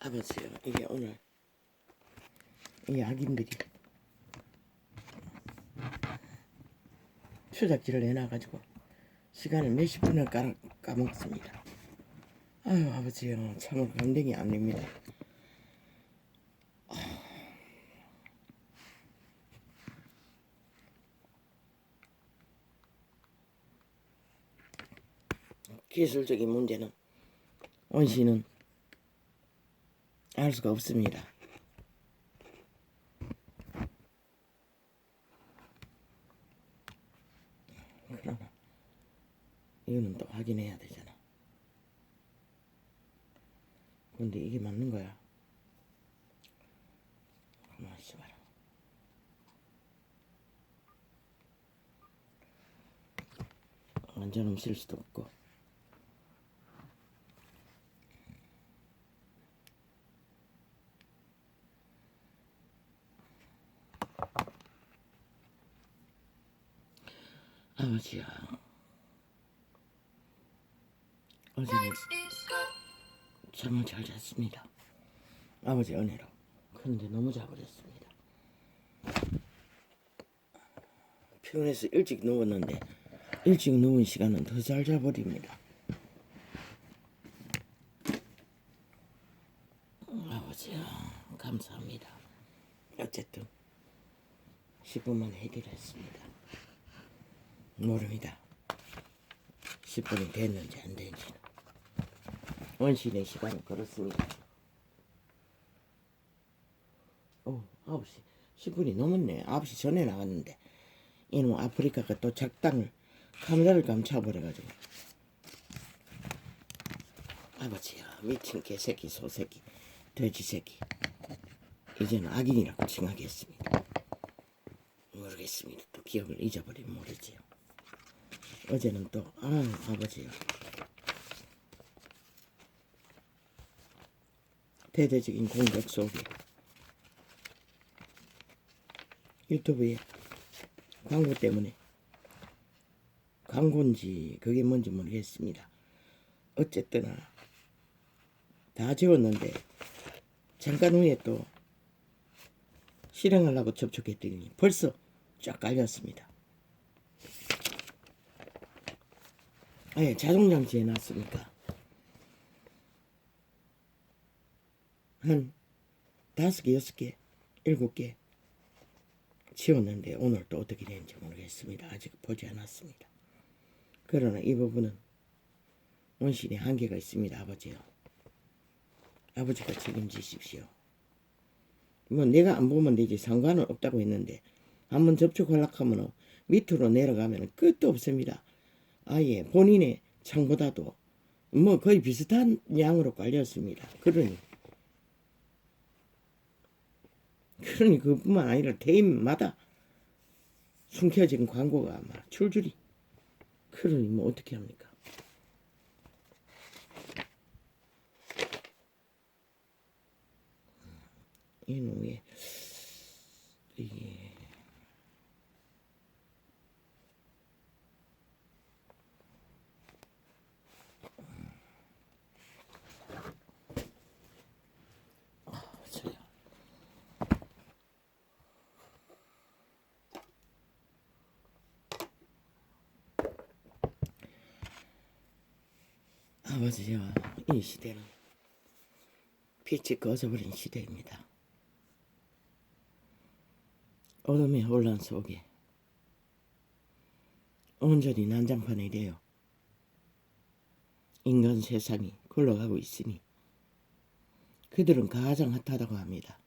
아버지요, 이게 오늘 이 아기들이 추잡지를 내놔가지고 시간을 몇십 분을 까먹습니다. 아유 아버지요, 참으로 감당이 안 됩니다. 기술적인 문제는 원씨는 알 수가 없습니다. 그러나 이거는 또 확인해야 되잖아. 근데 이게 맞는 거야? 가만히 있어봐라. 완전 없을 수도 없고. 아버지야, 어제는 잠을 잘 잤습니다. 아버지 은혜로. 그런데 너무 자버렸습니다. 피곤해서 일찍 누웠는데 일찍 누운 시간은 더 잘 자버립니다. 아버지야, 감사합니다. 어쨌든 10분만 해결했습니다. 모릅니다. 10분이 됐는지 안 됐는지는. 원신의 시간은 그렇습니다. 9시 10분이 넘었네. 9시 전에 나갔는데 이놈 아프리카가 또 작당을 카메라를 감춰버려가지고. 아버지야, 미친 개새끼, 소새끼, 돼지새끼, 이제는 악인이라고 칭하겠습니다. 모르겠습니다. 또 기억을 잊어버리면 모르지요. 어제는 또 아버지요, 대대적인 공격 속에 유튜브에 광고 때문에, 광고인지 그게 뭔지 모르겠습니다. 어쨌든 다 지웠는데 잠깐 후에 또 실행하려고 접촉했더니 벌써 쫙 깔렸습니다. 아예 자동장치 해놨으니까 한 5개, 6개, 7개 지웠는데 오늘 또 어떻게 되는지 모르겠습니다. 아직 보지 않았습니다. 그러나 이 부분은 원신의 한계가 있습니다. 아버지요, 아버지가 책임지십시오. 뭐 내가 안 보면 되지 상관은 없다고 했는데 한번 접촉하려고 하면 밑으로 내려가면 끝도 없습니다. 아예 본인의 창보다도 뭐 거의 비슷한 양으로 깔렸습니다. 그러니 그뿐만 아니라 대인마다 숨겨진 광고가 막 줄줄이. 그러니 뭐 어떻게 합니까? 이놈의 이게 저야 아버지요, 이 시대는 빛이 꺼져버린 시대입니다. 어둠의 혼란 속에 온전히 난장판이 되어 인간 세상이 굴러가고 있으니 그들은 가장 핫하다고 합니다.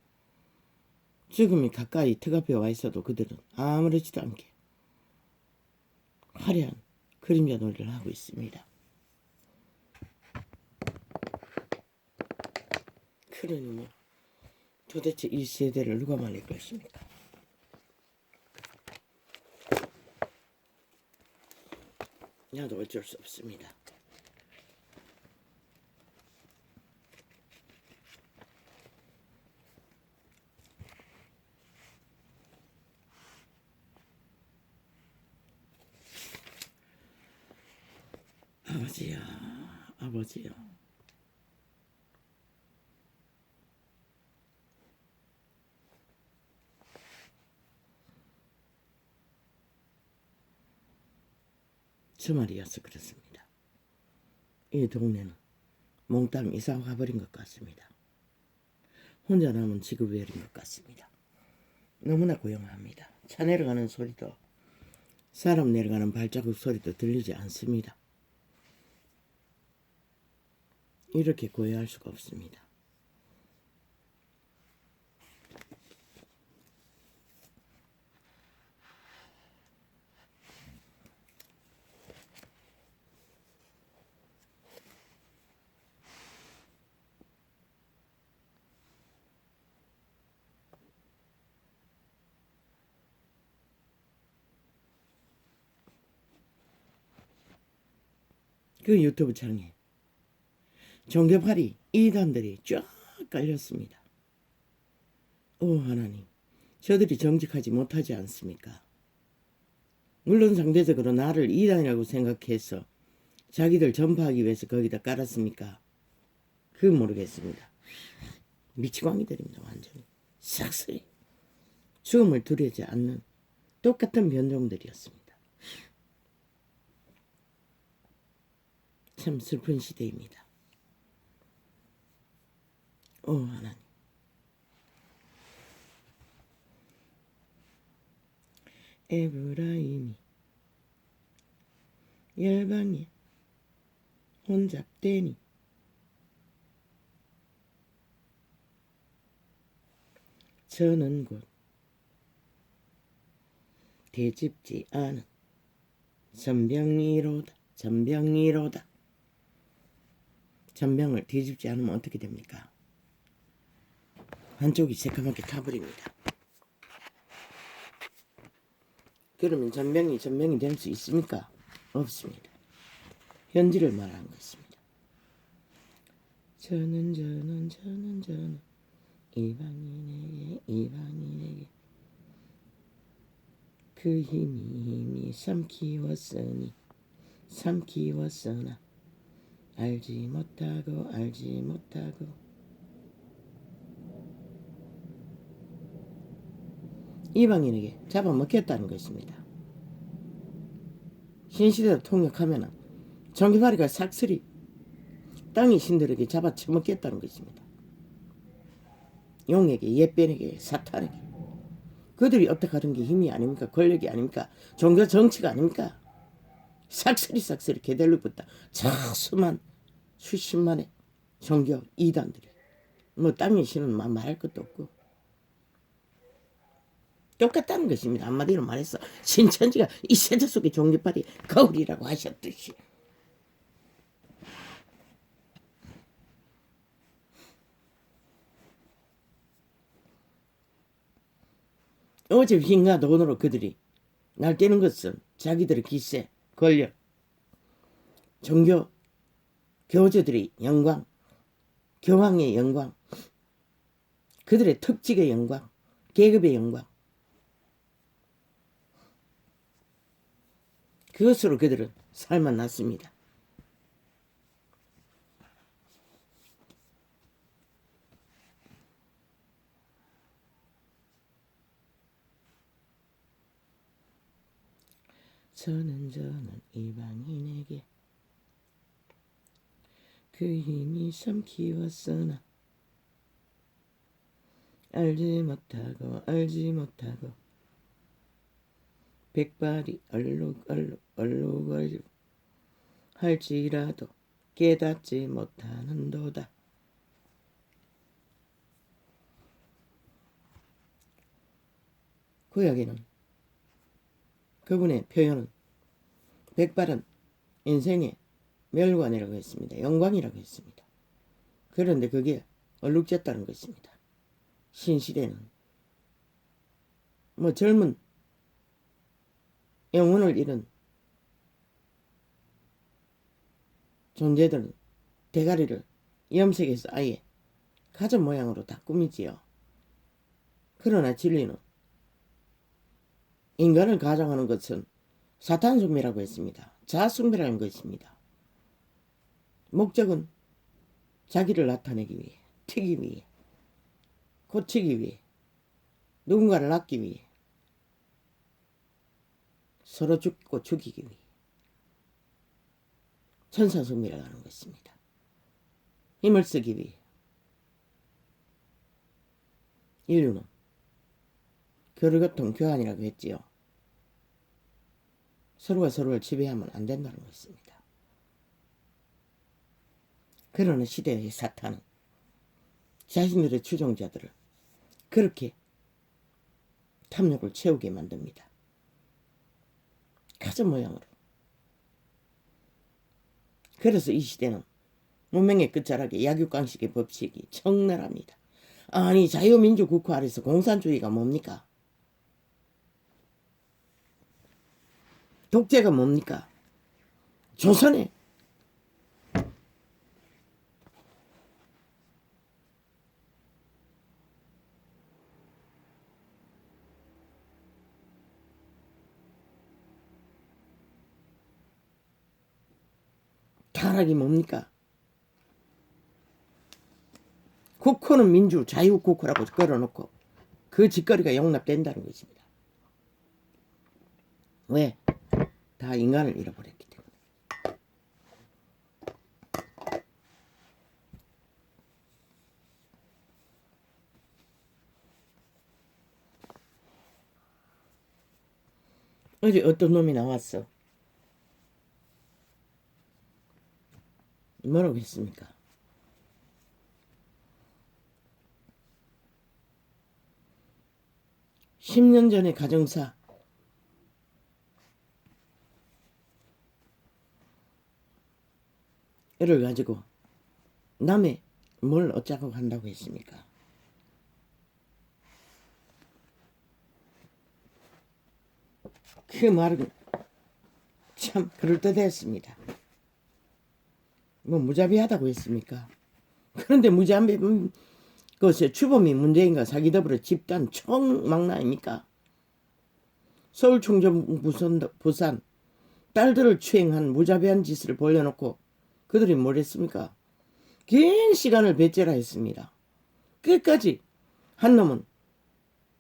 죽음이 가까이 턱앞에 와 있어도 그들은 아무렇지도 않게 화려한 그림자 놀이를 하고 있습니다. 그러니 뭐 도대체 이 세대를 누가 말릴 것입니까? 나도 어쩔 수 없습니다. 아버지야, 아버지야, 주말이어서 그렇습니다. 이 동네는 몽땅 이사 가버린 것 같습니다. 혼자 남은 지구별인 것 같습니다. 너무나 고요합니다. 차 내려가는 소리도 사람 내려가는 발자국 소리도 들리지 않습니다. 이렇게 고요할 수가 없습니다. 그 유튜브 창에 종교파리 이단들이 쫙 깔렸습니다. 오 하나님, 저들이 정직하지 못하지 않습니까? 물론 상대적으로 나를 이단이라고 생각해서 자기들 전파하기 위해서 거기다 깔았습니까? 그건 모르겠습니다. 미치광이들입니다. 완전히 싹쓸이 죽음을 두려워하지 않는 똑같은 변종들이었습니다. 참 슬픈 시대입니다. 오 하나님, 에브라임이 열방에 혼잡되니 저는 곧 되짚지 않은 전병이로다. 전병이로다. 전병을 뒤집지 않으면 어떻게 됩니까? 한쪽이 새까맣게 타버립니다. 그러면 전병이 될 수 있습니까? 없습니다. 현지를 말하는 것입니다. 저는 이방인에게 그 힘이 삼키웠으나 알지 못하고 이방인에게 잡아먹혔다는 것입니다. 신시대로 통역하면 종교파리가 삭슬이 땅의 신들에게 잡아쳐먹겠다는 것입니다. 용에게, 옛변에게, 사탄에게. 그들이 어떻게 하는 게 힘이 아닙니까? 권력이 아닙니까? 종교 정치가 아닙니까? 삭슬이 게들러붙다. 수십만의 종교 이단들이 뭐 땅의 신은 말할 것도 없고 똑같다는 것입니다. 한마디로 말해서 신천지가 이 세대 속의 종교파리 거울이라고 하셨듯이. 어제 힘과 돈으로 그들이 날뛰는 것은 자기들의 기세, 권력, 종교, 교주들의 영광, 교황의 영광, 그들의 특직의 영광, 계급의 영광. 그것으로 그들은 살만났습니다. 저는 이방인에게 그 힘이 삼키웠으나 알지 못하고 백발이 얼룩 할지라도 깨닫지 못하는도다. 구약에는 그분의 표현은 백발은 인생의 멸관이라고 했습니다. 영광이라고 했습니다. 그런데 그게 얼룩졌다는 것입니다. 신시대는 뭐 젊은 영혼을 잃은 존재들은 대가리를 염색해서 아예 가전 모양으로 다 꾸미지요. 그러나 진리는 인간을 가장하는 것은 사탄 숭배라고 했습니다. 자아 숭배라는 것입니다. 목적은 자기를 나타내기 위해, 튀기 위해, 고치기 위해, 누군가를 낳기 위해, 서로 죽고 죽이기 위해. 천사성미를 하는 것입니다. 힘을 쓰기 위해. 인류는 교류교통 교환이라고 했지요. 서로가 서로를 지배하면 안 된다는 것입니다. 그러는 시대의 사탄은 자신들의 추종자들을 그렇게 탐욕을 채우게 만듭니다. 가전 모양으로. 그래서 이 시대는 문명의 끝자락에 약육강식의 법칙이 적나라합니다. 아니 자유민주 국가 아래서 공산주의가 뭡니까? 독재가 뭡니까? 조선에 타락이 뭡니까? 국호는 민주 자유국호라고 걸어놓고 그 짓거리가 용납된다는 것입니다. 왜? 다 인간을 잃어버렸기 때문에. 어제 어떤 놈이 나왔어. 뭐라고 했습니까? (10년) 전의 가정사 를 가지고 남의 뭘 어쩌고 한다고 했습니까? 그 말은 참 그럴듯했습니다. 뭐 무자비하다고 했습니까? 그런데 무자비 그것의 주범이 문재인과 사기더불어 집단 총망라 아닙니까? 서울 충청 부산 딸들을 추행한 무자비한 짓을 벌려놓고 그들이 뭘 했습니까? 긴 시간을 배째라 했습니다. 끝까지 한 놈은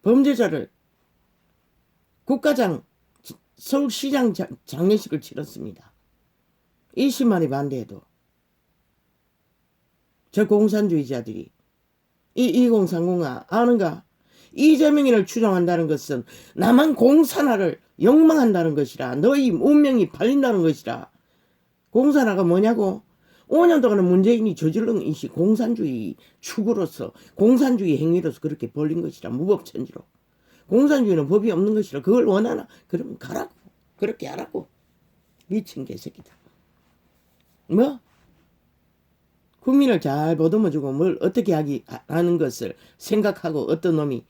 범죄자를 국가장 서울시장 장례식을 치렀습니다. 20만이 반대해도 저 공산주의자들이 이 2030아 아는가? 이재명이를 추종한다는 것은 나만 공산화를 욕망한다는 것이라. 너희 운명이 팔린다는 것이라. 공산화가 뭐냐고? 5년 동안은 문재인이 저질른 이시 공산주의 축으로서 공산주의 행위로서 그렇게 벌린 것이라. 무법천지로. 공산주의는 법이 없는 것이라. 그걸 원하나? 그러면 가라고. 그렇게 하라고. 미친 개새끼다. 뭐? 국민을 잘 보듬어주고 뭘 어떻게 하는 것을 생각하고 어떤 놈이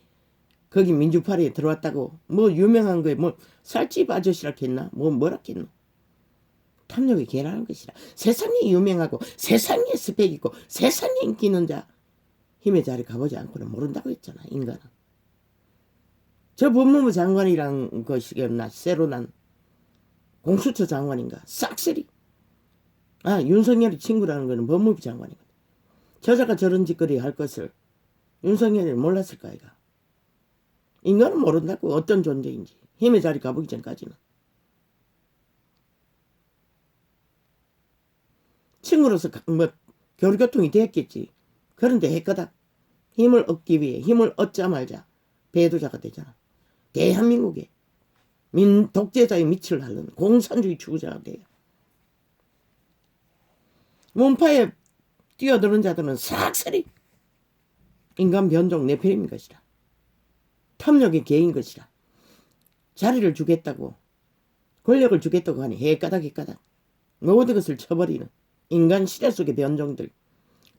거기 민주파리에 들어왔다고 뭐 유명한 거에 뭐 살집 아저씨라 했나? 뭐라 했노? 탐욕이 개라는 것이라. 세상에 유명하고 세상에 스펙 있고 세상에 인기 있는 자 힘의 자리 가보지 않고는 모른다고 했잖아. 인간은. 저 법무부 장관이란 것이겠나? 새로 난 공수처 장관인가? 싹쓸이. 아, 윤석열이 친구라는 거는 법무부 장관이거든. 저자가 저런 짓거리 할 것을 윤석열이 몰랐을까 이가. 인간은 모른다고 어떤 존재인지. 힘의 자리 가보기 전까지는. 친구로서 뭐 교류교통이 됐겠지. 그런데 했거다. 힘을 얻기 위해 힘을 얻자마자 배도자가 되잖아. 대한민국의 독재자의 밑을 핥는 공산주의 추구자가 돼요. 문파에 뛰어드는 자들은 싹쓸이 인간 변종 내페림인 것이라. 탐욕의 개인 것이라. 자리를 주겠다고 권력을 주겠다고 하니 해까닥 모든 것을 쳐버리는 인간 시대 속의 변종들.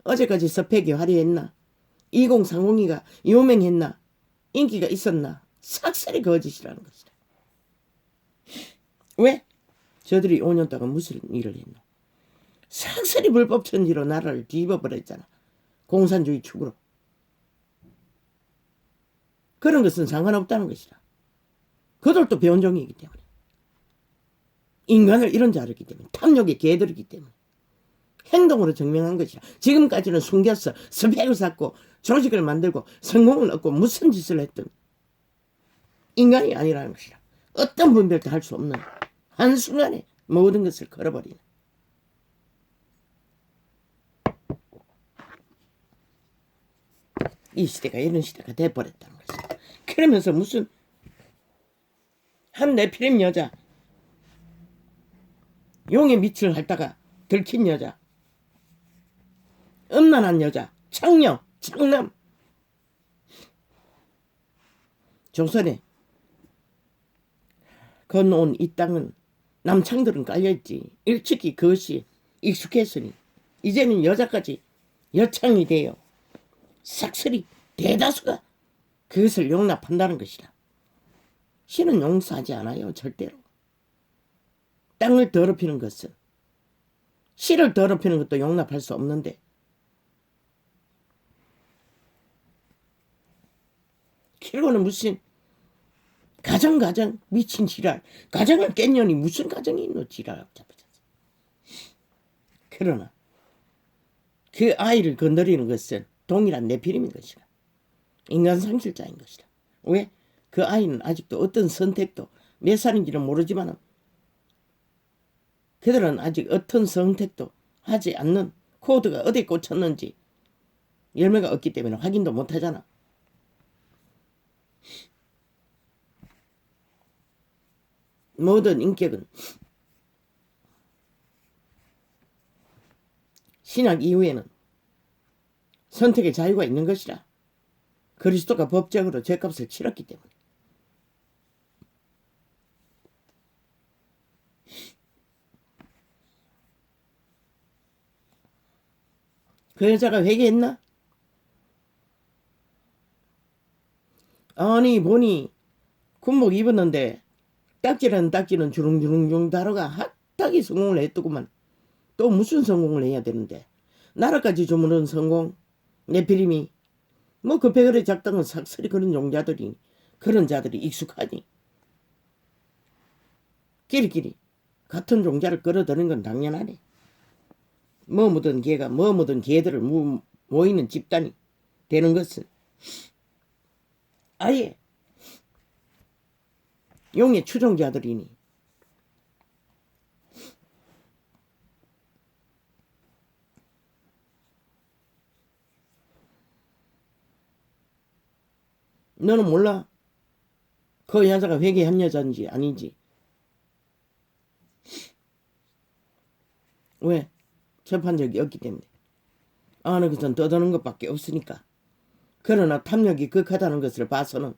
어제까지 스펙이 화려했나? 2030이가 유명했나? 인기가 있었나? 싹쓸이 거짓이라는 것이라. 왜? 저들이 5년 동안 무슨 일을 했나? 싹쓸이 불법천지로 나라를 뒤집어버렸잖아. 공산주의 축으로. 그런 것은 상관없다는 것이라. 그들도 변종이기 때문에. 인간을 이런 자르기 때문에. 탐욕의 개들이기 때문에. 행동으로 증명한 것이라. 지금까지는 숨겼어. 스펙을 쌓고 조직을 만들고 성공을 얻고 무슨 짓을 했든 인간이 아니라는 것이라. 어떤 분별도 할 수 없는 한순간에 모든 것을 걸어버리는. 이 시대가 이런 시대가 돼버렸다는 것이다. 그러면서 무슨 한 네피림 여자, 용의 밑을 핥다가 들킨 여자, 음란한 여자, 창녀, 창남, 조선에 건너온 이 땅은 남창들은 깔려있지. 일찍이 그것이 익숙했으니 이제는 여자까지 여창이 되어 싹쓸이 대다수가 그것을 용납한다는 것이다. 신은 용서하지 않아요. 절대로. 땅을 더럽히는 것은, 씨를 더럽히는 것도 용납할 수 없는데, 그리고는 무슨 가정 미친 지랄, 가정을 깼냐니 무슨 가정이 있노 지랄하고 잡아졌어. 그러나 그 아이를 건드리는 것은 동일한 네피림인 것이다. 인간 상실자인 것이다. 왜? 그 아이는 아직도 어떤 선택도 몇 살인지는 모르지만 그들은 아직 어떤 선택도 하지 않는 코드가 어디에 꽂혔는지 열매가 없기 때문에 확인도 못하잖아. 모든 인격은 신약 이후에는 선택의 자유가 있는 것이라. 그리스도가 법적으로 죄값을 치렀기 때문에. 그 여자가 회개했나? 아니 보니 군복 입었는데 딱지는 주렁주렁 다루가 핫하게 성공을 했더구만. 또 무슨 성공을 해야 되는데. 나라까지 주무는 성공. 네피림이 뭐 급해 그래 작당은 삭설이 그런 용자들이 그런 자들이 익숙하니. 끼리끼리 같은 종자를 끌어들이는 건 당연하네. 뭐 묻은 개가 뭐 묻은 개들을 모이는 집단이 되는 것은 아예 용의 추종자들이니. 너는 몰라? 그 여자가 회개한 여자인지 아닌지. 왜? 접한 적이 없기 때문에. 아는 것은 떠드는 것밖에 없으니까. 그러나 탐욕이 극하다는 것을 봐서는,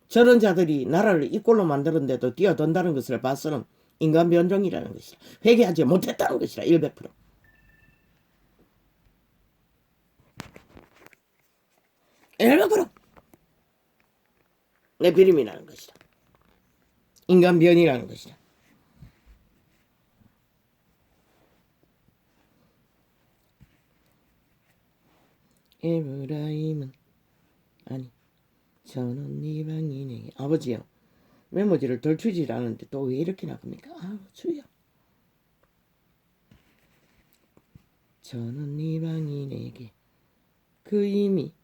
저런 자들이 나라를 이 꼴로 만드는데도 뛰어든다는 것을 봐서는 인간 변종이라는 것이라. 회개하지 못했다는 것이라. 100%. 100% 네피림이라는 것이다. 인간 변이라는 것이다. 에브라임은 아니 저는 이방인에게. 아버지요, 메모지를 덜 주질 않은데 또 왜 이렇게 나갑니까? 아우 주여. 저는 이방인에게 그 이미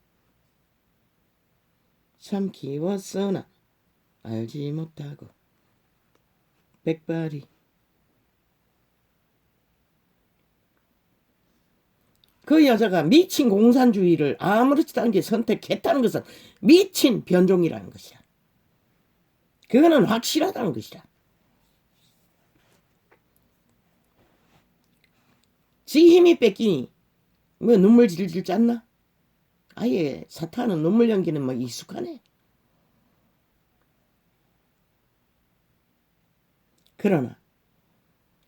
참 키웠으나 알지 못하고 백발이. 그 여자가 미친 공산주의를 아무렇지도 않게 선택했다는 것은 미친 변종이라는 것이야. 그거는 확실하다는 것이다. 지 힘이 뺏기니 뭐 눈물 질질 짰나? 아예 사탄은 눈물 연기는 뭐 익숙하네. 그러나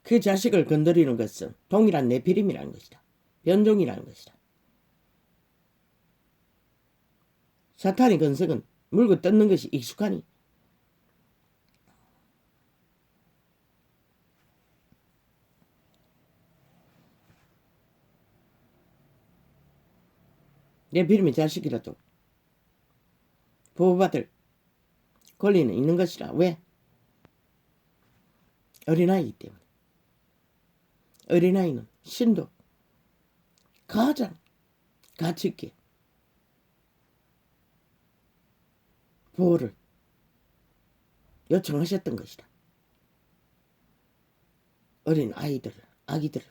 그 자식을 건드리는 것은 동일한 네피림이라는 것이다. 변종이라는 것이다. 사탄의 건석은 물고 뜯는 것이 익숙하니. 네피림의 자식이라도 보호받을 권리는 있는 것이라. 왜? 어린아이이기 때문에. 어린아이는 신도 가장 가치 있게 보호를 요청하셨던 것이다. 어린 아이들을, 아기들을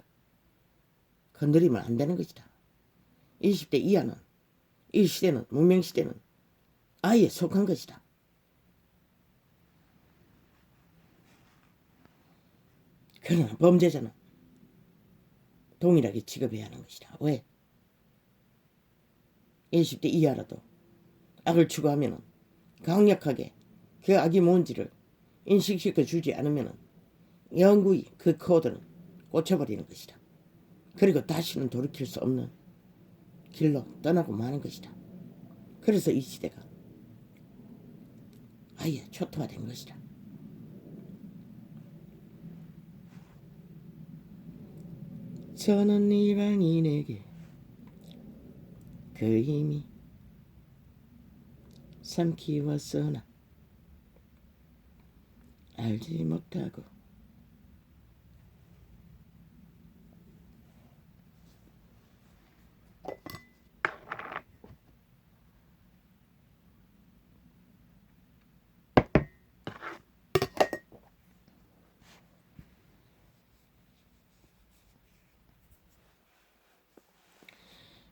건드리면 안 되는 것이다. 20대 이하는 이 시대는, 문명시대는 아예 속한 것이다. 그러나 범죄자는 동일하게 취급해야 하는 것이다. 왜? 20대 이하라도 악을 추구하면 강력하게 그 악이 뭔지를 인식시켜 주지 않으면 영구히 그 코드는 꽂혀버리는 것이다. 그리고 다시는 돌이킬 수 없는 길로 떠나고 마는 것이다. 그래서 이 시대가 아예 초토화된 것이다. 저는 이방인에게 그 힘이 삼키웠으나 알지 못하고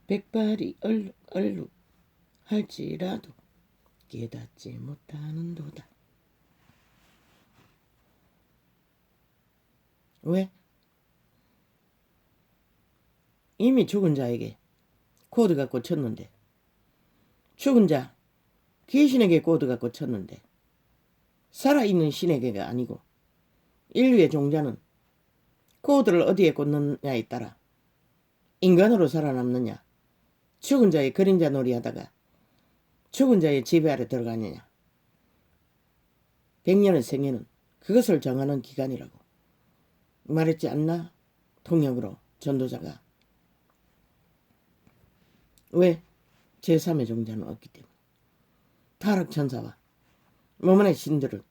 백발이 얼룩 할지라도 깨닫지 못하는도다. 왜? 이미 죽은 자에게 코드가 꽂혔는데, 죽은 자 귀신에게 코드가 꽂혔는데 살아있는 신에게가 아니고, 인류의 종자는 코드를 어디에 꽂느냐에 따라 인간으로 살아남느냐, 죽은 자의 그림자 놀이하다가 죽은 자의 지배 아래 들어가느냐. 100년의 생애는 그것을 정하는 기간이라고 말했지 않나? 통역으로 전도자가. 왜? 제3의 종자는 없기 때문에. 타락천사와 모만의 신들은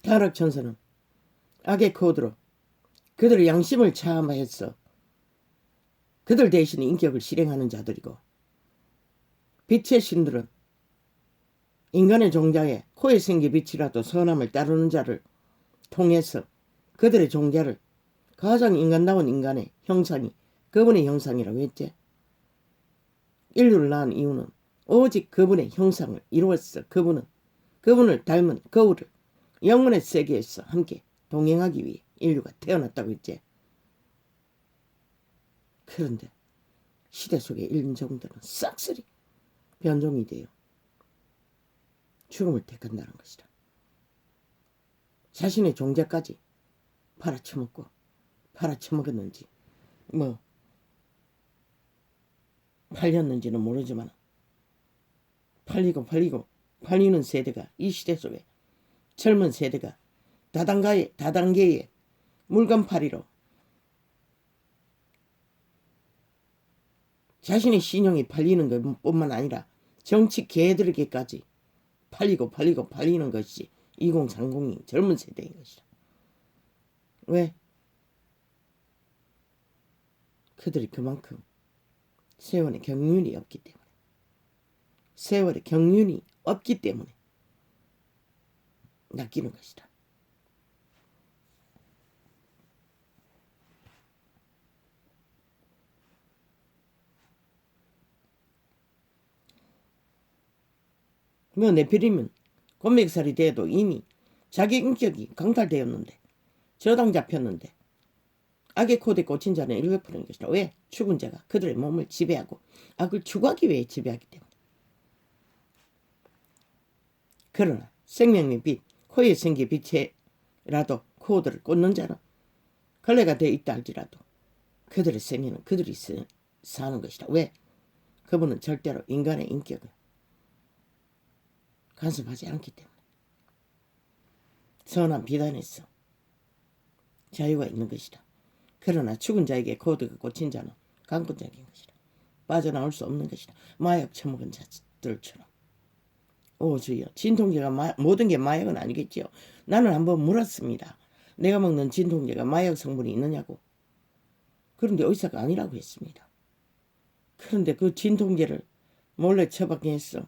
타락천사는 악의 코드로 그들의 양심을 차함하였어. 그들 대신 인격을 실행하는 자들이고, 빛의 신들은 인간의 종자에 코에 생긴 빛이라도 선함을 따르는 자를 통해서 그들의 종자를 가장 인간다운 인간의 형상이 그분의 형상이라고 했지. 인류를 낳은 이유는 오직 그분의 형상을 이루었어. 그분을 닮은 거울을 영혼의 세계에서 함께 동행하기 위해 인류가 태어났다고 했지. 그런데 시대 속의 인종들은 싹쓸이 변종이 되어 죽음을 택한다는 것이다. 자신의 종자까지 팔아쳐먹었는지 뭐 팔렸는지는 모르지만 팔리는 세대가, 이 시대 속에 젊은 세대가 다단계의 물건팔이로 자신의 신용이 팔리는 것뿐만 아니라 정치 개들에게까지 팔리는 것이 2030이 젊은 세대인 것이다. 왜? 그들이 그만큼 세월의 경륜이 없기 때문에 낚이는 것이다. 뭐 네피림은 곤맥살이 돼도 이미 자기 인격이 강탈되었는데, 저당 잡혔는데 악의 코드에 꽂힌 자는 100%인 것이다. 왜? 죽은 자가 그들의 몸을 지배하고 악을 추구하기 위해 지배하기 때문에. 그러나 생명의 빛, 코에 생긴 빛에라도 코드를 꽂는 자는 걸레가 되어 있다 할지라도 그들의 생애는 그들이 사는 것이다. 왜? 그분은 절대로 인간의 인격을 간섭하지 않기 때문에. 선한 비단에서 자유가 있는 것이다. 그러나 죽은 자에게 코드가 꽂힌 자는 강권적인 것이다. 빠져나올 수 없는 것이다. 마약 처먹은 자들처럼. 오 주여, 진통제가 모든 게 마약은 아니겠지요. 나는 한번 물었습니다. 내가 먹는 진통제가 마약 성분이 있느냐고. 그런데 의사가 아니라고 했습니다. 그런데 그 진통제를 몰래 처방해 했어.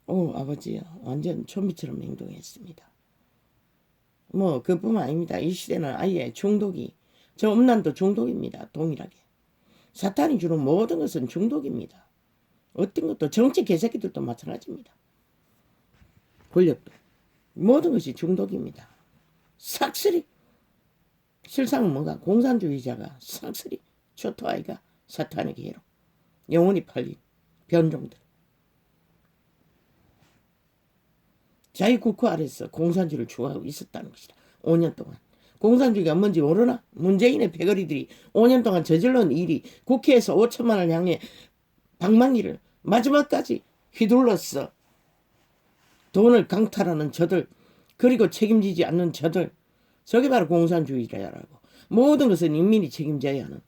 오 아버지야, 완전 좀비처럼 행동했습니다. 뭐 그뿐만 아닙니다. 이 시대는 아예 중독이 저 음란도 중독입니다. 동일하게. 사탄이 주는 모든 것은 중독입니다. 어떤 것도 정치 개새끼들도 마찬가지입니다. 권력도 모든 것이 중독입니다. 싹쓸이 실상은 뭔가 공산주의자가 싹쓸이 초토아이가 사탄에게 해로 영혼이 팔린 변종들. 자기 국호 아래서 공산주의를 추구하고 있었다는 것이다. 5년 동안. 공산주의가 뭔지 모르나? 문재인의 패거리들이 5년 동안 저질러온 일이 국회에서 5천만 원을 향해 방망이를 마지막까지 휘둘렀어. 돈을 강탈하는 저들, 그리고 책임지지 않는 저들, 저게 바로 공산주의자라고. 모든 것은 인민이 책임져야 하는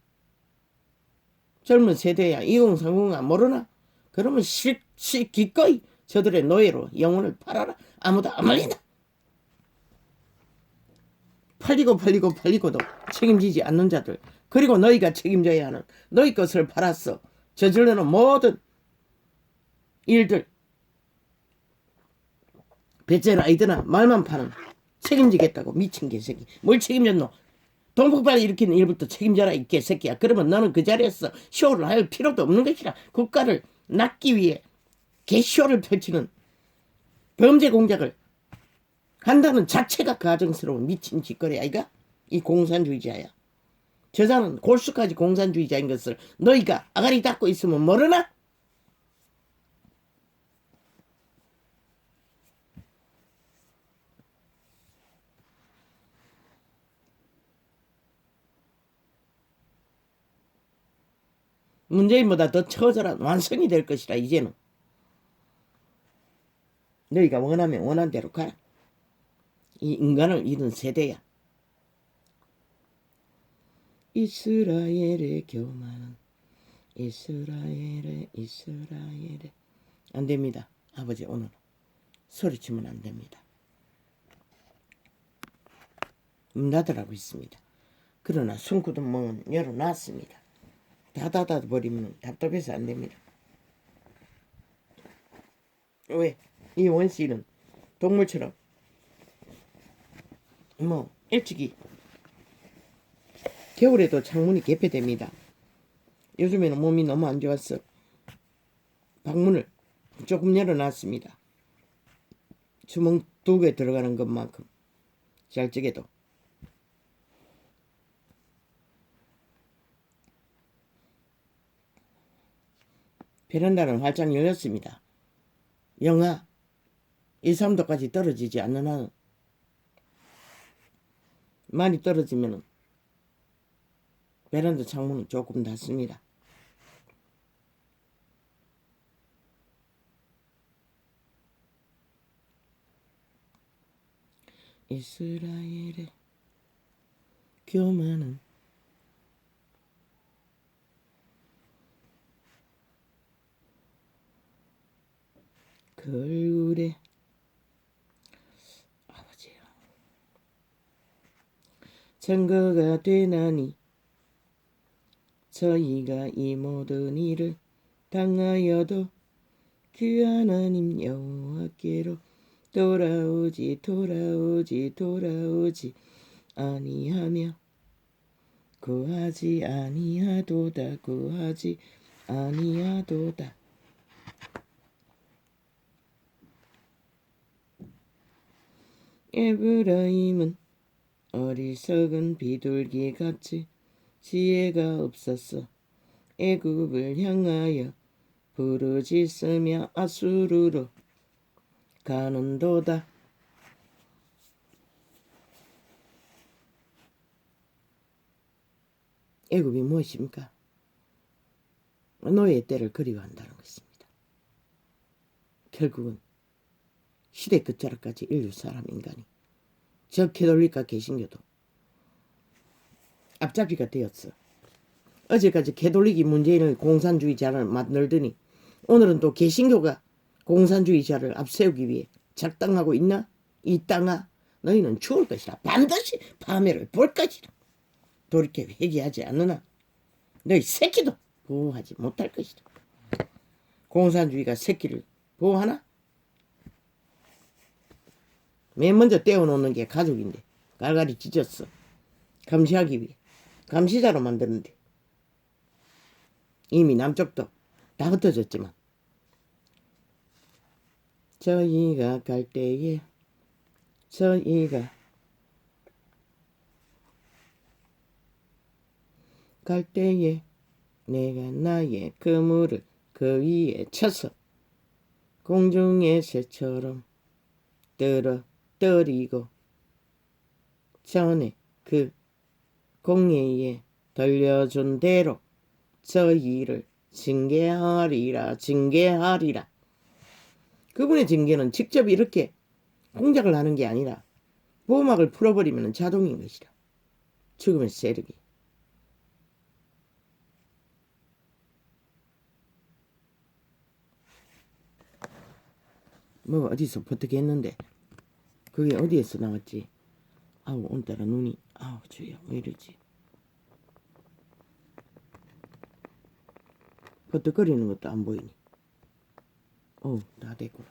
젊은 세대야. 2030아 모르나? 그러면 기꺼이 저들의 노예로 영혼을 팔아라. 아무도 안 말린다. 팔리고도 책임지지 않는 자들, 그리고 너희가 책임져야 하는 너희 것을 팔았어. 저질러는 모든 일들, 배째 아이드나 말만 파는 책임지겠다고 미친 개새끼. 뭘 책임졌노? 동북발 일으키는 일부터 책임져라 이 개새끼야. 그러면 너는 그 자리에서 쇼를 할 필요도 없는 것이라. 국가를 낚기 위해 개쇼를 펼치는 범죄 공작을 한다는 자체가 가증스러운 미친 짓거리 아이가? 이 공산주의자야. 저자는 골수까지 공산주의자인 것을 너희가 아가리 닦고 있으면 모르나? 문재인보다 더 처절한 완성이 될 것이라. 이제는 너희가 원하면 원한 대로 가라. 이 인간을 잃은 세대야. 이스라엘의 교만은 이스라엘의 안됩니다. 아버지 오늘 소리치면 안됩니다. 문 닫으라고 있습니다. 그러나 숨구든 문은 열어놨습니다. 다 닫아버리면 답답해서 안됩니다. 왜? 이 원씨는 동물처럼 일찍이 겨울에도 창문이 개폐됩니다. 요즘에는 몸이 너무 안 좋아서 방문을 조금 열어놨습니다. 주먹 2개 들어가는 것만큼 잘 적게도. 베란다는 활짝 열렸습니다. 영하 1, 3도까지 떨어지지 않는 한은, 많이 떨어지면 베란다 창문은 조금 닫습니다. 이스라엘의 교만은 그 얼굴에 아버지야 증거가 되나니 저희가 이 모든 일을 당하여도 그 하나님 여호와께로 돌아오지 아니하며 구하지 아니하도다. 에브라임은 어리석은 비둘기같이 지혜가 없었어. 애굽을 향하여 부르짖으며 아수르로 가는도다. 애굽이 무엇입니까? 노예의 때를 그리워한다는 것입니다. 결국은 시대 끝자락까지 인류 사람 인간이 저 캐톨릭과 개신교도 앞잡이가 되었어. 어제까지 캐톨릭이 문재인을 공산주의자를 만들더니 오늘은 또 개신교가 공산주의자를 앞세우기 위해 작당하고 있나? 이 땅아 너희는 죽을 것이라. 반드시 파멸을 볼 것이라. 돌이켜 회개하지 않느나 너희 새끼도 보호하지 못할 것이다. 공산주의가 새끼를 보호하나? 맨 먼저 떼어놓는 게 가족인데 갈갈이 찢었어. 감시하기 위해. 감시자로 만드는데. 이미 남쪽도 다 흩어졌지만. 저희가 갈 때에 저희가 갈 때에 내가 나의 그물을 그 위에 쳐서 공중의 새처럼 떨어뜨리고 전에 그 공예에 들려준 대로 저희를 징계하리라. 그분의 징계는 직접 이렇게 공작을 하는 게 아니라 보호막을 풀어버리면 자동인 것이라. 죽음의 세력이. 뭐 어디서 버떻게 했는데 그게 어디에서 나왔지? 아우 오늘따라 눈이 아우 주야 왜 이러지? 버떡거리는 것도 안 보이니. 어우 다 됐구나.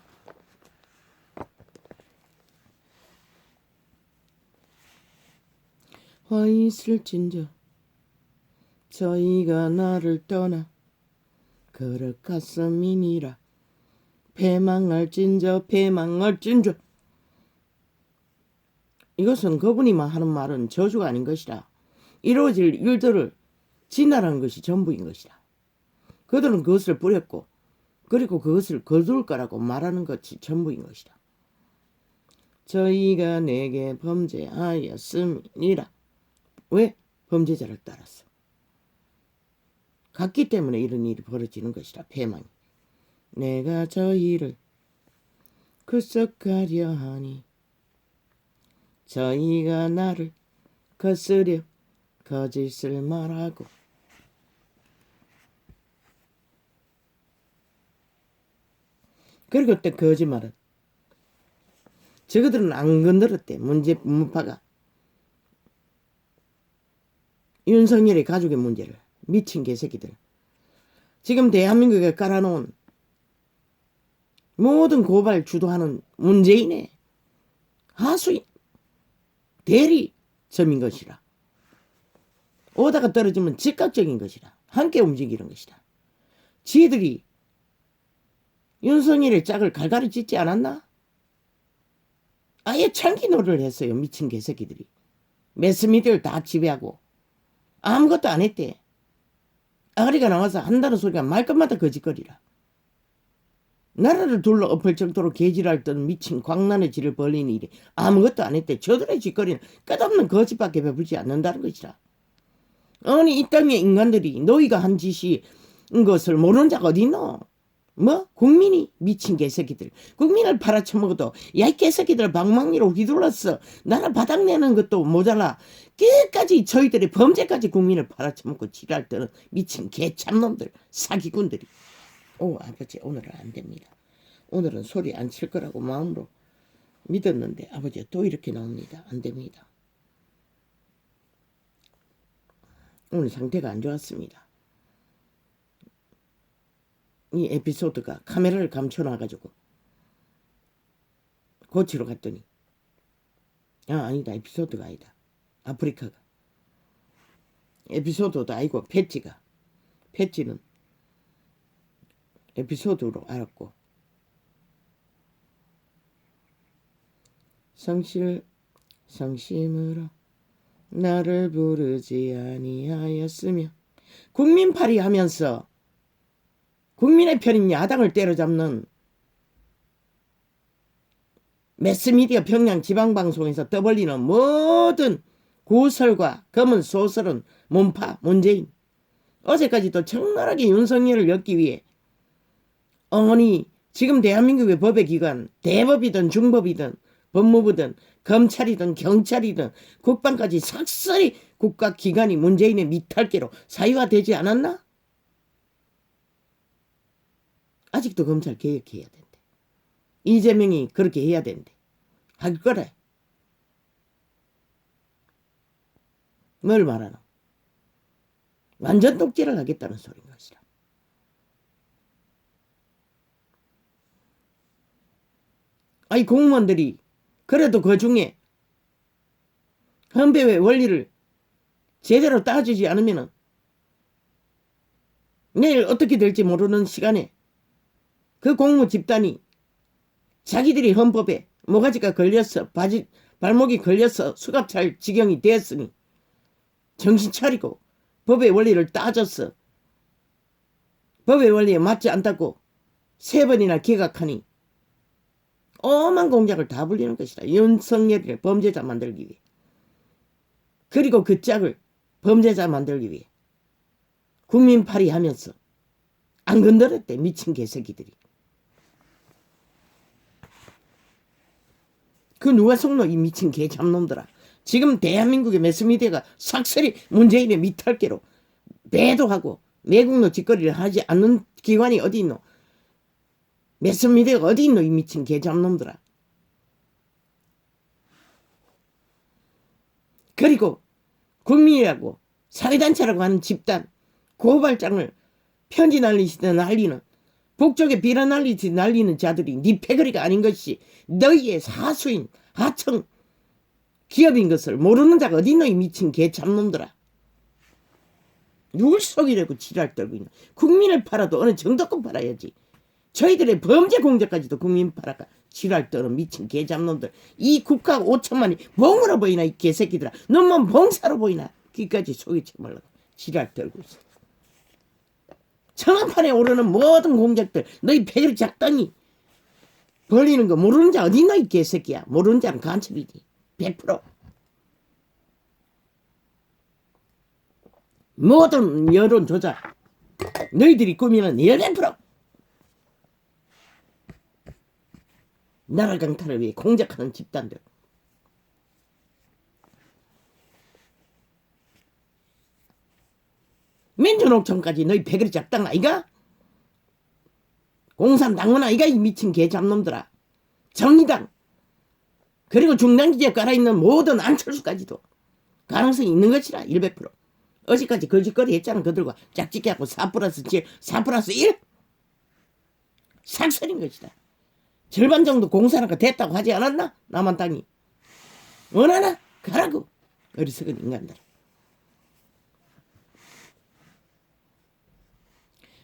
화 있을진저 저희가 나를 떠나 걸어갔음이니라. 패망할진저 이것은 그분이만 하는 말은 저주가 아닌 것이라. 이루어질 일들을 진화라는 것이 전부인 것이라. 그들은 그것을 뿌렸고 그리고 그것을 거둘 거라고 말하는 것이 전부인 것이라. 저희가 내게 범죄하였음이니라. 왜? 범죄자를 따랐어. 갔기 때문에 이런 일이 벌어지는 것이라. 패망이. 내가 저희를 구속하려 하니 저희가 나를 거스려 거짓을 말하고 그리고 또 거짓말은 저거들은 안 건드렸대. 문파가 윤석열의 가족의 문제를. 미친 개새끼들. 지금 대한민국에 깔아놓은 모든 고발 주도하는 문재인의 하수인 대리점인 것이라. 오다가 떨어지면 즉각적인 것이라. 함께 움직이는 것이라. 지들이 윤석열의 짝을 갈갈이 찢지 않았나? 아예 창기놀이를 했어요. 미친 개새끼들이. 매스미디어를 다 지배하고 아무것도 안 했대. 아가리가 나와서 한다는 소리가 말끝마다 거짓거리라. 나라를 둘러 엎을 정도로 개질할던 미친 광란의 질을 벌린 일이 아무것도 안 했대. 저들의 짓거리는 끝없는 거짓밖에 베풀지 않는다는 것이라. 아니 이 땅의 인간들이 너희가 한 짓이 것을 모르는 자가 어디 있노? 뭐? 국민이 미친 개새끼들. 국민을 팔아쳐먹어도 야 이 개새끼들 방망이로 휘둘렀어. 나라 바닥내는 것도 모자라. 끝까지 저희들의 범죄까지 국민을 팔아쳐먹고 지랄 떠는 미친 개참놈들. 사기꾼들이. 오 아버지 오늘은 안 됩니다. 오늘은 소리 안 칠 거라고 마음으로 믿었는데 아버지가 또 이렇게 나옵니다. 안 됩니다. 오늘 상태가 안 좋았습니다. 이 에피소드가 카메라를 감춰놔가지고 고치러 갔더니 아니다 에피소드가 아니다. 아프리카가 에피소드도 아니고 패치는 에피소드로 알았고 성심으로 나를 부르지 아니하였으며 국민팔이 하면서 국민의 편인 야당을 때려잡는 매스미디어 평양 지방방송에서 떠벌리는 모든 구설과 검은 소설은 문파 문재인 어제까지도 적나라하게 윤석열을 엮기 위해 어머니 지금 대한민국의 법의 기관 대법이든 중법이든 법무부든 검찰이든 경찰이든 국방까지 삭설이 국가기관이 문재인의 미탈계로 사유화되지 않았나? 아직도 검찰 개혁해야 된대. 이재명이 그렇게 해야 된대. 할 거래. 뭘 말하노? 완전 독재를 하겠다는 소린 것이라. 아니 공무원들이 그래도 그 중에 헌법의 원리를 제대로 따지지 않으면 내일 어떻게 될지 모르는 시간에 그 공무 집단이 자기들이 헌법에 모가지가 걸려서 발목이 걸려서 수갑찰 지경이 되었으니 정신 차리고 법의 원리를 따져서 법의 원리에 맞지 않다고 3번이나 기각하니 오만 공작을 다 불리는 것이다. 윤석열이를 범죄자 만들기 위해. 그리고 그 짝을 범죄자 만들기 위해 국민팔이 하면서 안 건드렸대. 미친 개새끼들이. 그 누가 속노 이 미친 개 잡놈들아. 지금 대한민국의 매스미디어가 삭설이 문재인의 밑탈개로 매도하고 매국노 짓거리를 하지 않는 기관이 어디 있노. 매스미디어가 어디 있노 이 미친 개 잡놈들아. 그리고 국민이라고 사회단체라고 하는 집단 고발장을 편지 날리시다 날리는 북쪽에 비라 날리듯이 날리는 자들이 네 패거리가 아닌 것이 너희의 사수인 하청 기업인 것을 모르는 자가 어디 있노 이 미친 개 잡놈들아. 누굴 속이려고 지랄 떨고 있노. 국민을 팔아도 어느 정도껏 팔아야지. 저희들의 범죄 공작까지도 국민 팔아가 지랄 떠는 미친 개 잡놈들. 이 국가 5천만이 멍으로 보이나 이 개새끼들아. 넌만 봉사로 보이나. 귀까지 속이지 말라고 지랄 떨고 있어. 청와판에 오르는 모든 공작들 너희 패거리 작당이 벌리는 거 모르는 자 어디 있나 이 개새끼야. 모르는 자는 간첩이지. 100%. 모든 여론 조작 너희들이 꾸미는 100%. 나라 강탈을 위해 공작하는 집단들. 민주농촌까지 너희 패거리 작당 아이가? 공산당원 아이가 이 미친 개 잡놈들아. 정의당 그리고 중단기지에 깔아있는 모든 안철수까지도 가능성이 있는 것이라 100%. 어제까지 거짓거리 했잖아. 그들과 짝짓기하고 4+7 4+1 삭설인 것이다. 절반 정도 공산화가 됐다고 하지 않았나? 남한 땅이. 원하나? 가라고. 어리석은 인간들.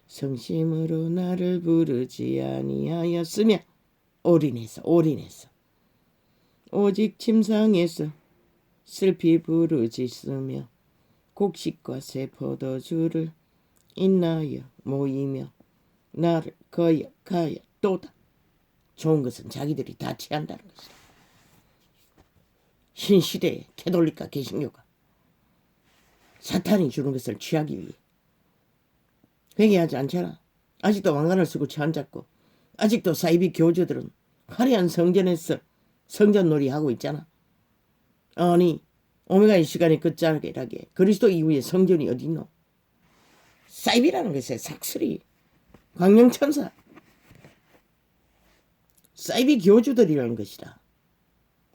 성심으로 나를 부르지 아니하였으며 올인해서 오직 침상에서 슬피 부르짖으며 곡식과 새 포도주를 인하여 모이며 나를 거역하여 또다. 좋은 것은 자기들이 다 취한다는 것이다. 신시대의 캐톨릭과 개신교가 사탄이 주는 것을 취하기 위해 회개하지 않잖아. 아직도 왕관을 쓰고 취한잡고 아직도 사이비 교주들은 화려한 성전에서 성전놀이 하고 있잖아. 아니 오메가의 시간이 끝자락에 그리스도 이후에 성전이 어디 있노. 사이비라는 것의 삭슬이 광명천사 사이비 교주들이라는 것이다.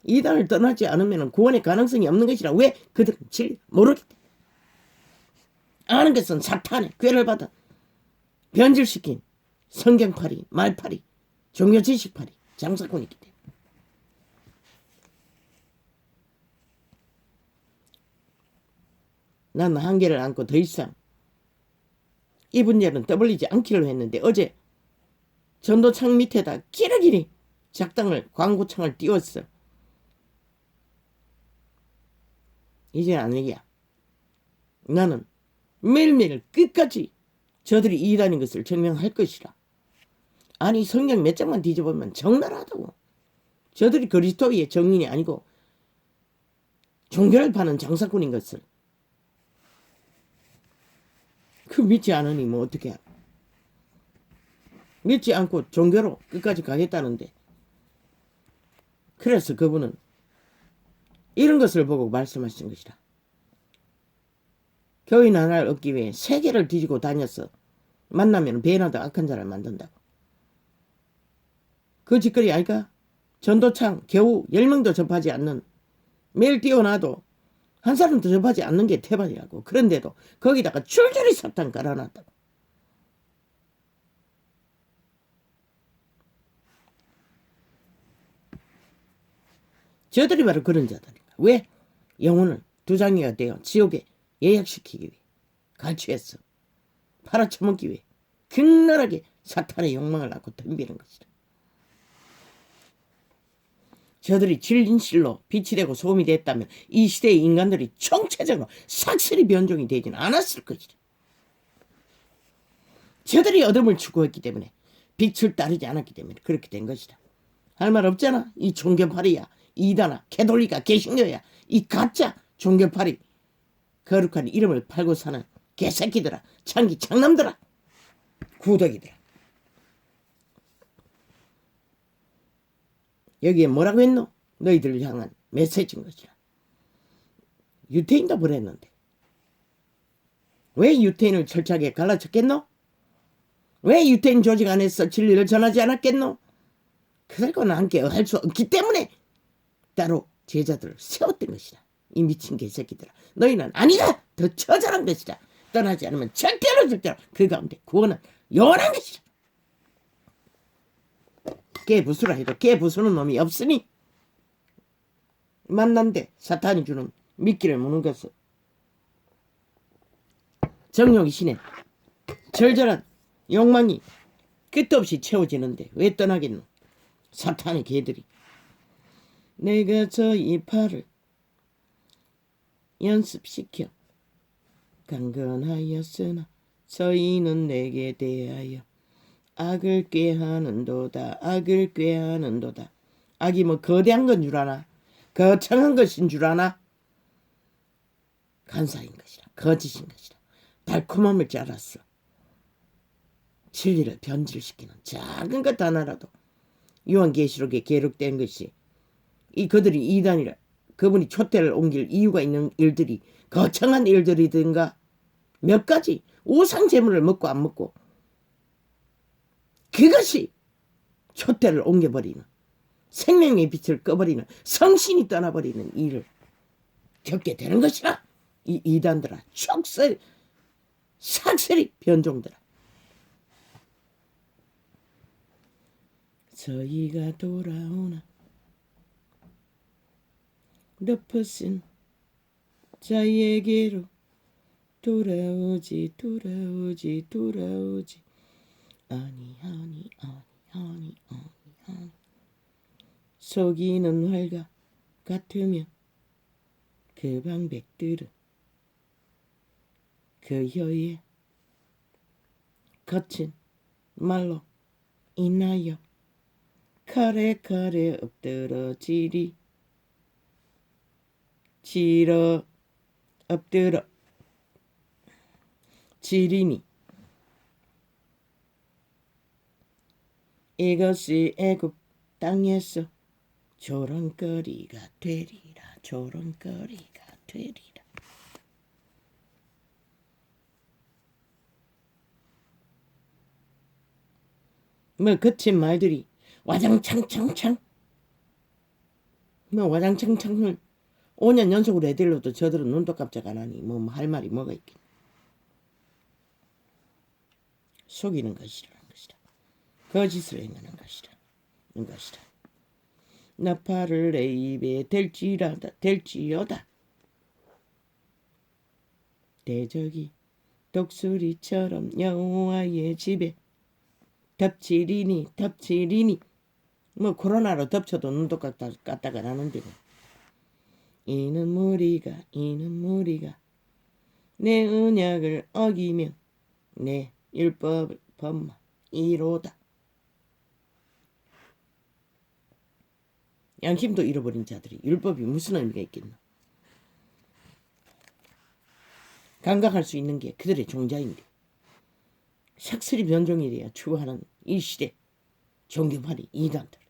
이단을 떠나지 않으면 구원의 가능성이 없는 것이라. 왜? 그들은 진리 모르기 때문에. 아는 것은 사탄의 꾀를 받아 변질시킨 성경파리, 말파리, 종교지식파리, 장사꾼이기 때문에. 나는 한계를 안고 더 이상 이 문제는 떠벌리지 않기로 했는데 어제 전도창 밑에다 끼리끼리 작당을 광고창을 띄웠어. 이제 안 얘기야. 나는 매일매일 끝까지 저들이 이단인 것을 증명할 것이라. 아니 성경 몇 장만 뒤져보면 적나라하다고. 저들이 그리스도의 정인이 아니고 종교를 파는 장사꾼인 것을. 그 믿지 않으니 뭐 어떻게 해. 믿지 않고 종교로 끝까지 가겠다는데. 그래서 그분은 이런 것을 보고 말씀하신 것이라. 교인 하나를 얻기 위해 세계를 뒤지고 다녀서 만나면 배나도 악한 자를 만든다고. 그 짓거리 아닐까? 전도창 겨우 10명도 접하지 않는, 매일 띄워놔도 한 사람도 접하지 않는 게 태반이라고. 그런데도 거기다가 줄줄이 사탄 깔아놨다고. 저들이 바로 그런 자들이다. 왜? 영혼을 두장이가 되어 지옥에 예약시키기 위해 갈취했어. 팔아쳐먹기 위해 극렬하게 사탄의 욕망을 낳고 덤비는 것이다. 저들이 진실로 빛이 되고 소금이 됐다면 이 시대의 인간들이 총체적으로 삭슬이 변종이 되지는 않았을 것이다. 저들이 어둠을 추구했기 때문에 빛을 따르지 않았기 때문에 그렇게 된 것이다. 할 말 없잖아. 이 종교파리야, 이단아, 캐톨리카, 개신교야, 이 가짜 종교파리, 거룩한 이름을 팔고 사는 개새끼들아, 창기 창남들아, 구덕이들아. 여기에 뭐라고 했노? 너희들을 향한 메시지인 것이라. 유태인도 그랬는데 왜 유태인을 철저하게 갈라쳤겠노? 왜 유태인 조직 안에서 진리를 전하지 않았겠노? 그들과는 함께 할 수 없기 때문에 따로 제자들을 세웠던 것이다. 이 미친 개새끼들아, 너희는 아니다! 더 처절한 것이다. 떠나지 않으면 절대로 그 가운데 구원은 영원한 것이다. 깨부수라 해도 깨부수는 놈이 없으니 만난데 사탄이 주는 미끼를 무는 것은 정욕이 신의 절절한 욕망이 끝도 없이 채워지는데 왜 떠나겠노? 사탄의 개들이. 내가 저희 팔을 연습시켜 강건하였으나 저희는 내게 대하여 악을 꾀하는도다. 악을 꾀하는도다. 악이 뭐 거대한 건 줄 아나? 거창한 것인 줄 아나? 간사인 것이라. 거짓인 것이라. 달콤함을 줄 알았어. 진리를 변질시키는 작은 것 하나라도 요한계시록에 기록된 것이 이 그들이 이단이라 그분이 촛대를 옮길 이유가 있는 일들이 거창한 일들이든가 몇 가지 우상 제물을 먹고 안 먹고 그것이 촛대를 옮겨버리는 생명의 빛을 꺼버리는 성신이 떠나버리는 일을 겪게 되는 것이라. 이 이단들아, 촉설 삭슬이 변종들아. 저희가 돌아오나 높으신 자에게로 돌아오지 아니 속이는 활과 같으면 그 방백들은 그 혀에 거친 말로 인하여 칼에 엎드러지리. 지러 엎드러 지리니 이것이 애굽 땅에서 조롱거리가 되리라. 조롱거리가 되리라. 뭐 거친 말들이 와장창창창 뭐 와장창창을 5년 연속으로 해들려도 저들은 눈도 깜짝 안 하니 뭐 할 말이 뭐가 있겠냐. 속이는 것이라는 것이다. 거짓을 행하는 것이다. 나팔을 내 입에 댈지어다. 대적이 독수리처럼 여호와의 집에 덮치리니 뭐 코로나로 덮쳐도 눈도 깠다가 나는데 이는 무리가 내 언약을 어기면 내 율법을 범하이로다. 양심도 잃어버린 자들이 율법이 무슨 의미가 있겠나. 감각할 수 있는 게 그들의 종자인데 삭슬이 변종이 돼야 추구하는 이 시대 종교파리 이단들.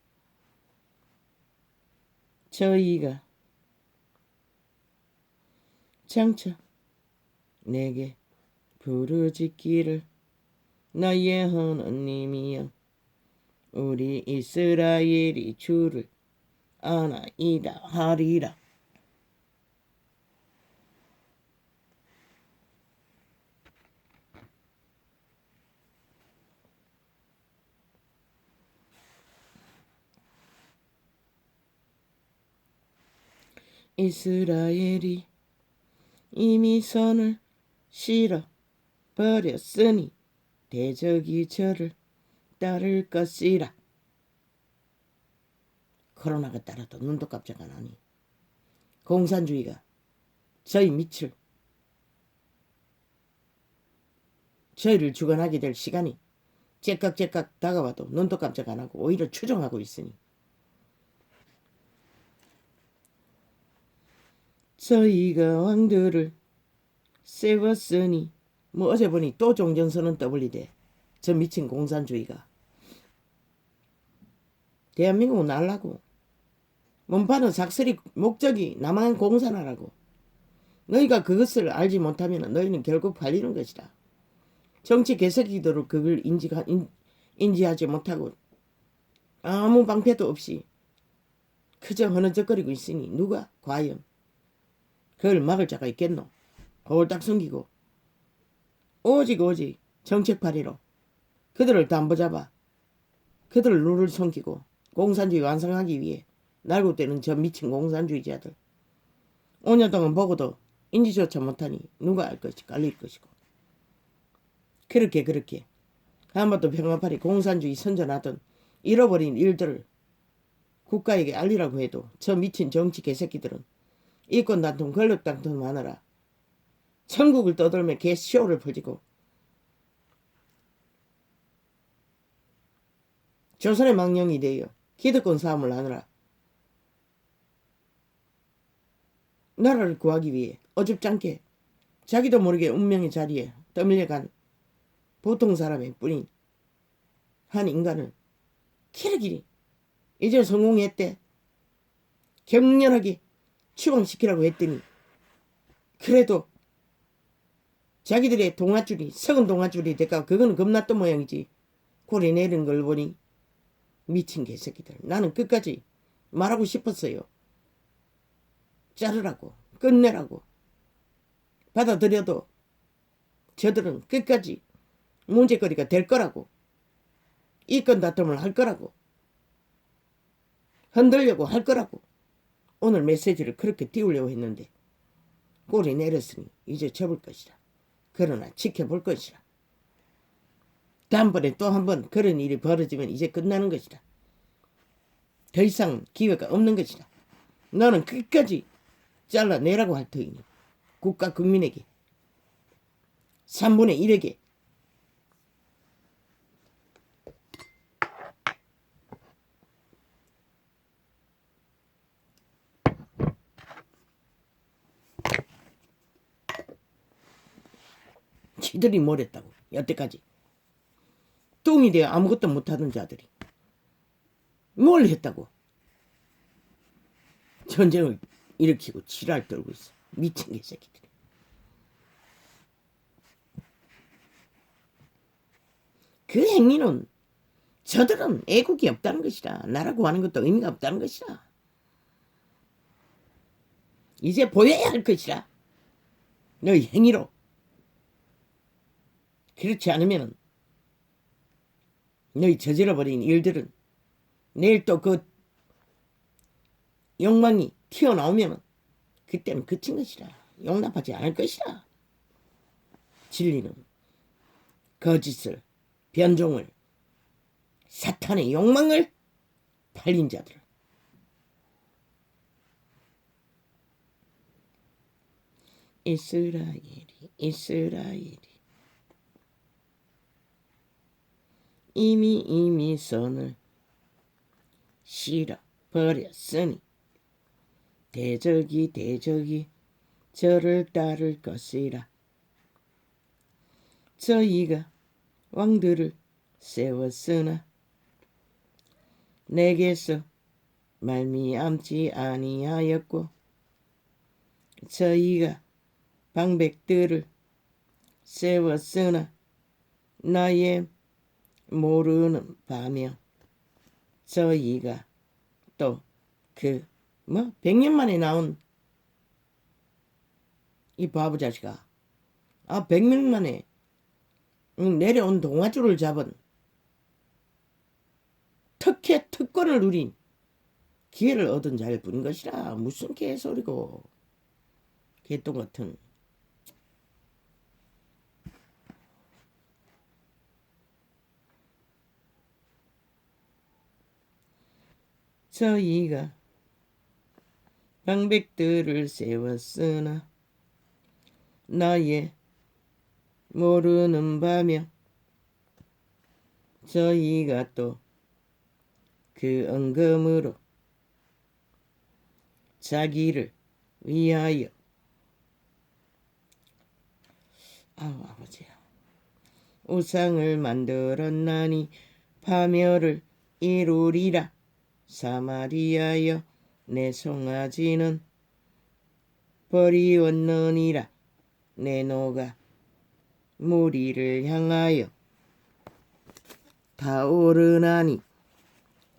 저희가 장차 내게 부르짖기를 나의 하나님이여 우리 이스라엘이 주를 아나이다 하리라. 이스라엘이 이미 선을 실어 버렸으니 대적이 저를 따를 것이라. 코로나가 따라도 눈도 깜짝 안 하니 공산주의가 저희 밑을 저희를 주관하게 될 시간이 째깍째깍 다가와도 눈도 깜짝 안 하고 오히려 추종하고 있으니 저희가 왕들을 세웠으니 뭐 어제 보니 또 종전선언 떠벌리대. 저 미친 공산주의가 대한민국은 날라고 몸파는 삭슬이 목적이 남한 공산하라고. 너희가 그것을 알지 못하면 너희는 결국 팔리는 것이다. 정치 개새끼들을 그걸 인지하지 못하고 아무 방패도 없이 그저 허느적거리고 있으니 누가 과연 그걸 막을 자가 있겠노? 홀딱 숨기고 오직 정책팔이로 그들을 담보잡아 그들을 룰을 숨기고 공산주의 완성하기 위해 날고대는 저 미친 공산주의자들 5년 동안 보고도 인지조차 못하니 누가 알 것이 깔릴 것이고 그렇게 한반도 평화파리 공산주의 선전하던 잃어버린 일들을 국가에게 알리라고 해도 저 미친 정치 개새끼들은 이권단통 권력단통 하느라 천국을 떠돌며 개쇼를 벌이고 조선의 망령이 되어 기득권 싸움을 하느라 나라를 구하기 위해 어줍잖게 자기도 모르게 운명의 자리에 떠밀려간 보통 사람의 뿐인 한 인간을 키르기리 이제 성공했대. 격렬하게 추방시키라고 했더니 그래도 자기들의 동아줄이 썩은 동아줄이 될까 그거는 겁났던 모양이지. 고리 내린 걸 보니 미친 개새끼들. 나는 끝까지 말하고 싶었어요. 자르라고 끝내라고. 받아들여도 저들은 끝까지 문제거리가 될 거라고. 이권 다툼을 할 거라고. 흔들려고 할 거라고. 오늘 메시지를 그렇게 띄우려고 했는데 꼬리 내렸으니 이제 접을 것이라. 그러나 지켜볼 것이라. 다음번에 또 한 번 그런 일이 벌어지면 이제 끝나는 것이다. 더 이상 기회가 없는 것이다. 너는 끝까지 잘라내라고 할 터이니 국가 국민에게 3분의 1에게 지들이 뭘 했다고 여태까지 뚱이 되어 아무것도 못하던 자들이 뭘 했다고 전쟁을 일으키고 지랄 떨고 있어. 미친 개새끼들이. 그 행위는 저들은 애국이 없다는 것이다. 나라고 하는 것도 의미가 없다는 것이다. 이제 보여야 할 것이다. 너희 행위로. 그렇지 않으면 너희 저질러버린 일들은 내일 또 그 욕망이 튀어나오면 그때는 그친 것이다. 용납하지 않을 것이다. 진리는 거짓을, 변종을, 사탄의 욕망을 팔린 자들. 이스라엘이 이미 선을 실어버렸으니 대적이 저를 따를 것이라. 저희가 왕들을 세웠으나 내게서 말미암지 아니하였고 저희가 방백들을 세웠으나 나의 모르는 바며 저희가 또 100년 만에 나온 이 바보 자식아 100년 만에 내려온 동아줄을 잡은 특권을 누린 기회를 얻은 자일 뿐인 것이라. 무슨 개소리고. 개똥 같은. 저희가 방백들을 세웠으나 나의 모르는 바며 저희가 또 그 언금으로 자기를 위하여 아버지야 우상을 만들었나니 파멸을 이루리라. 사마리아여 내 송아지는 버리웠느니라. 내 노가 무리를 향하여 타오르나니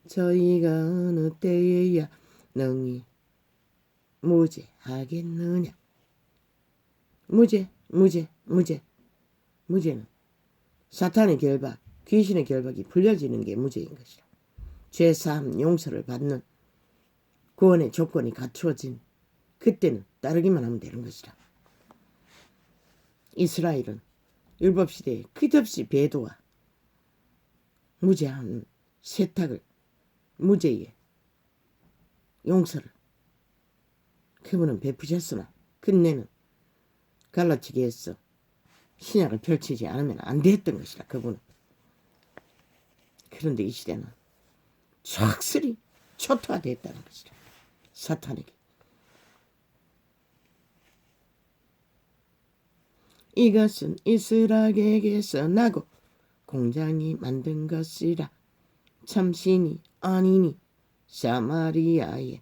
저희가 어느 때에야 능히 무죄하겠느냐. 무죄는 사탄의 결박, 귀신의 결박이 풀려지는 게 무죄인 것이라. 죄사함 용서를 받는 구원의 조건이 갖추어진 그때는 따르기만 하면 되는 것이라. 이스라엘은 율법시대에 끝없이 배도와 무죄한 세탁을, 무죄의 용서를 그분은 베푸셨으나 끝내는 갈라치게 해서 신약을 펼치지 않으면 안 됐던 것이라. 그분은. 그런데 이 시대는 착슬이 초토화됐다는 것이라. 사탄에게. 이것은 이스라엘에게서 나고 공장이 만든 것이라. 참신이 아니니 사마리아의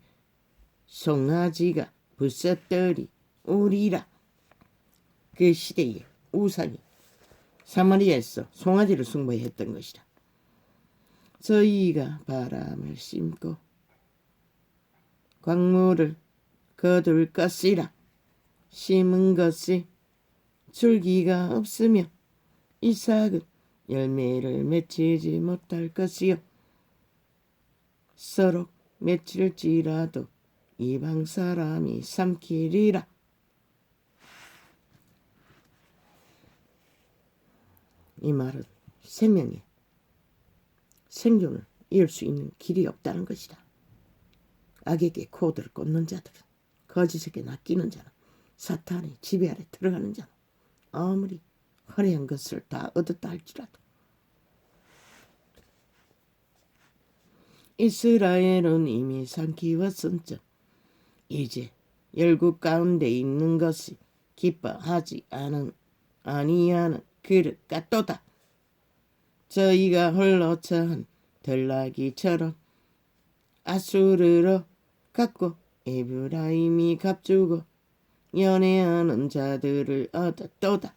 송아지가 부서뜨리 오리라. 그 시대에 우상이 사마리아에서 송아지를 숭배했던 것이라. 저희가 바람을 심고 광물을 거둘 것이라. 심은 것이 줄기가 없으며 이삭은 열매를 맺히지 못할 것이요 서로 맺힐지라도 이방 사람이 삼키리라. 이 말은 생명의 생존을 이을 수 있는 길이 없다는 것이다. 악에게 코드를 꽂는 자들은, 거짓에게 낚이는 자는, 사탄의 지배 아래 들어가는 자는 아무리 화려한 것을 다 얻었다 할지라도 이스라엘은 이미 삼키웠은즉 이제 열국 가운데 있는 것이 기뻐하지 아니하는 그릇 같도다. 저희가 홀로 처한 들나귀처럼 아수르로 갔고 에브라임이 값주고 연애하는 자들을 얻었도다.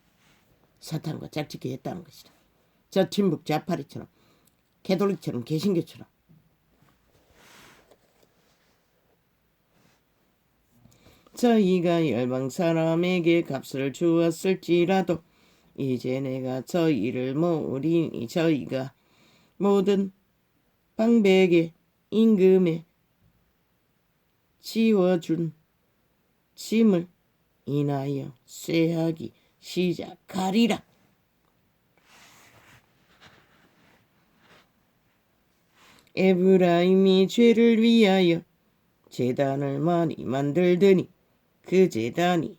사탄과 짝짓기 했다는 것이다. 저 친북 자파리처럼, 개돌릭처럼, 개신교처럼 저희가 열방 사람에게 값을 주었을지라도 이제 내가 저희를 모으리니 저희가 모든 방백의 임금에 지워준 짐을 인하여 쇠하기 시작하리라. 에브라임이 죄를 위하여 제단을 많이 만들더니 그 제단이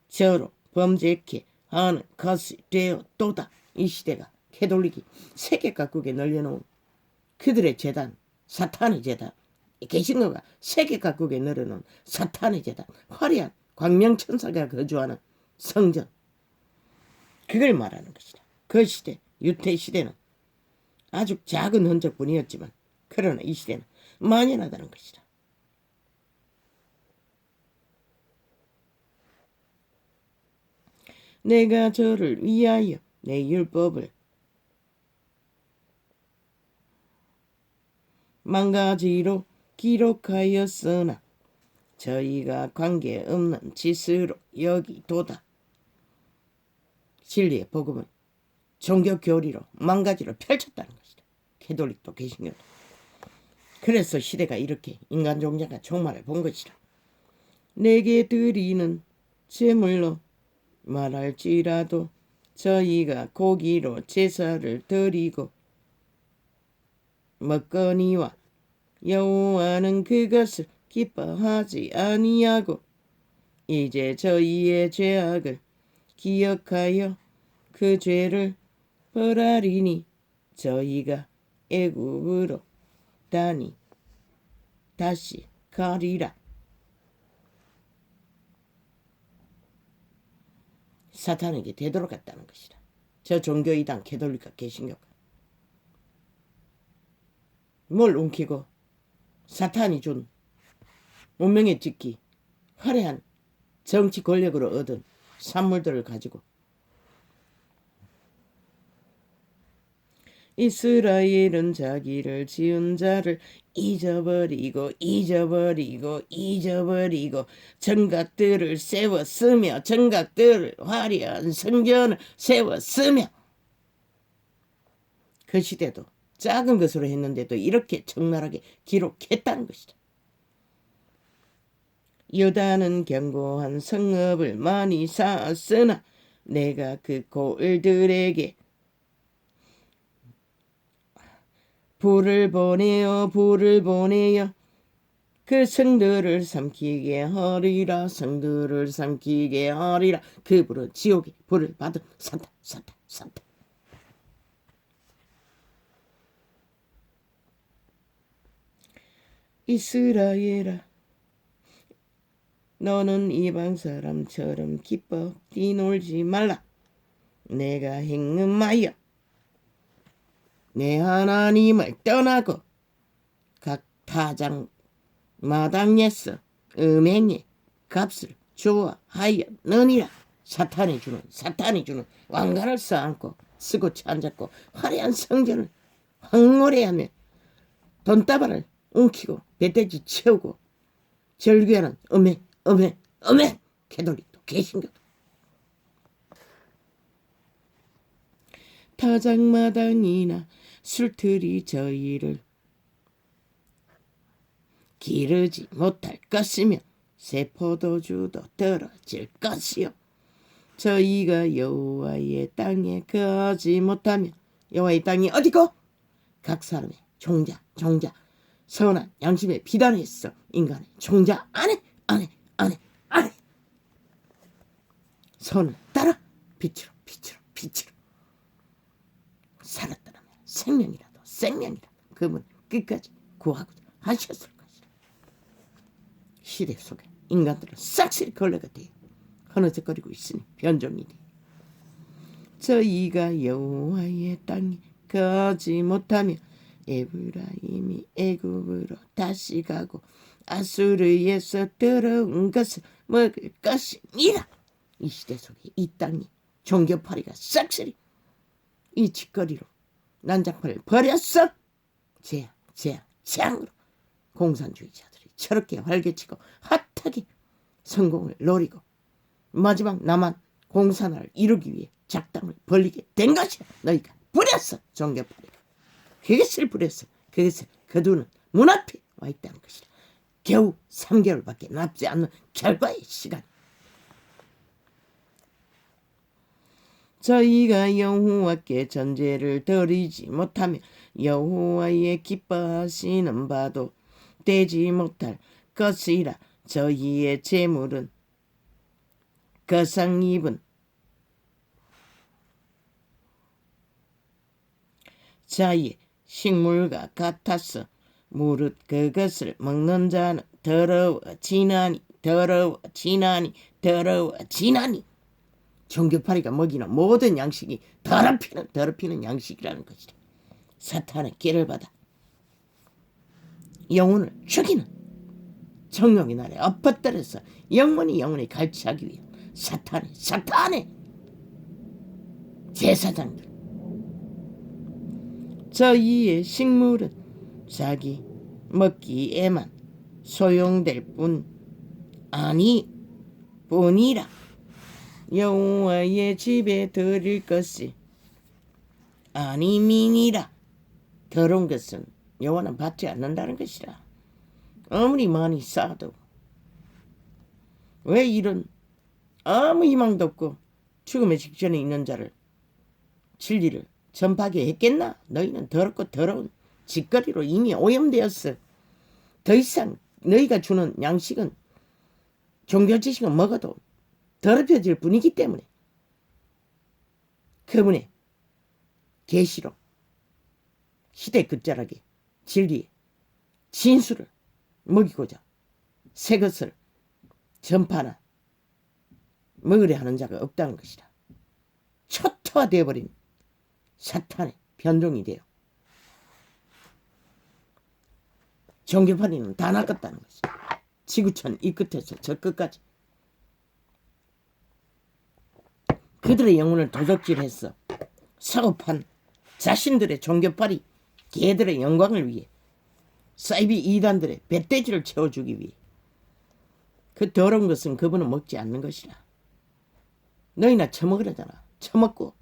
저로 범죄케 하는 것이 되었도다. 이 시대가 캐톨릭이 세계 각국에 널려놓은 그들의 제단, 사탄의 제단, 개신교가 세계 각국에 널어놓은 사탄의 제단, 화려한 광명천사가 거주하는 성전, 그걸 말하는 것이다. 그 시대, 유태 시대는 아주 작은 흔적뿐이었지만 그러나 이 시대는 만연하다는 것이다. 내가 저를 위하여 내 율법을 망가지로 기록하였으나 저희가 관계없는 짓으로 여기도다. 진리의 복음은 종교 교리로 망가지로 펼쳤다는 것이다. 캐톨릭도 개신교도. 그래서 시대가 이렇게 인간 종자가 종말을 본 것이라. 내게 드리는 제물로 말할지라도 저희가 고기로 제사를 드리고 먹거니와 여호와는 그것을 기뻐하지 아니하고 이제 저희의 죄악을 기억하여 그 죄를 벌하리니 저희가 애굽으로 다시 가리라. 사탄에게 되돌아갔다는 것이라. 저 종교이단 캐톨릭과 개신교가 뭘 움키고 사탄이 준 운명의 찍기 화려한 정치 권력으로 얻은 산물들을 가지고 이스라엘은 자기를 지은 자를 잊어버리고 정각들을 세웠으며 정각들을 화려한 성전을 세웠으며 그 시대도 작은 것으로 했는데도 이렇게 적나라하게 기록했다는 것이다. 유다는 견고한 성읍을 많이 쌓았으나 내가 그 고을들에게 불을 보내어 그 성들을 삼키게 하리라. 성들을 삼키게 하리라. 그 불은 지옥의 불을 받은 산다. 이스라엘아, 너는 이방 사람처럼 기뻐 뛰놀지 말라. 내가 행음하여 내 하나님을 떠나고 각 타장 마당에서 음행의 값을 주어하였느니라. 사탄이 주는 왕관을 쌓고 쓰고 앉았고 화려한 성전을 황홀해하며 돈다발을 움키고 배돼지 채우고 절규하는 음행 캐톨릭도 개신교도 타작마당이나 술틀이 저희를 기르지 못할 것이며 새 포도주도 떨어질 것이요 저희가 여호와의 땅에 거하지 못하며 여호와의 땅이 어디고? 각 사람의 종자 선한 양심에 비단했어. 인간의 종자 안에 선을 따라 빛으로 살았더라면 생명이라도 그분 끝까지 구하고자 하셨을 것이라. 시대 속에 인간들은 싹쓸이 걸레가 되어 흐느적거리고 있으니 변종이 돼. 저희가 여호와의 땅에 거하지 못하며 에브라임이 애굽으로 다시 가고 아수르에서 들어온 것을 먹을 것이니라. 이 시대 속에 이 땅이 종교파리가 싹쓸이 이 짓거리로 난장판을 버렸어. 재앙으로 공산주의자들이 저렇게 활개치고 핫하게 성공을 노리고 마지막 남한 공산화를 이루기 위해 작당을 벌리게 된 것이야. 너희가 부렸어. 종교파리가 그것을 부렸어. 그것을 거두는 문 앞에 와 있다는 것이라. 겨우 3개월밖에 남지 않는 결과의 시간. 저희가 여호와께 전제를 드리지 못하며 여호와의 기뻐하시는 바도 되지 못할 것이라. 저희의 재물은 거상 입은 자의 식물과 같아서 무릇 그것을 먹는 자는 더러워지나니. 종교파리가 먹이는 모든 양식이 더럽히는 양식이라는 것이다. 사탄의 길을 받아 영혼을 죽이는 정욕의 날에 엎어뜨려서 영원히 갈취하기 위해 사탄의 제사장들. 저희의 식물은 자기 먹기에만 소용될 뿐이라. 여호와의 집에 드릴 것이 아니니라. 더러운 것은 여호와는 받지 않는다는 것이라. 아무리 많이 쌓아도 왜 이런 아무 희망도 없고 죽음의 직전에 있는 자를 진리를 전파하게 했겠나? 너희는 더럽고 더러운 짓거리로 이미 오염되었어. 더 이상 너희가 주는 양식은 종교 지식은 먹어도 더럽혀질 뿐이기 때문에 그분의 계시로 시대 끝자락에 진리의 진수를 먹이고자 새 것을 전파나 먹으려 하는 자가 없다는 것이다. 초토화되어버린 사탄의 변종이 되어 종교파리는 다 낚았다는 것이다. 지구촌 이 끝에서 저 끝까지 그들의 영혼을 도적질했어. 사고판 자신들의 종교파리 개들의 영광을 위해 사이비 이단들의 배돼지를 채워주기 위해 그 더러운 것은 그분은 먹지 않는 것이라. 너희나 처먹으려잖아. 처먹고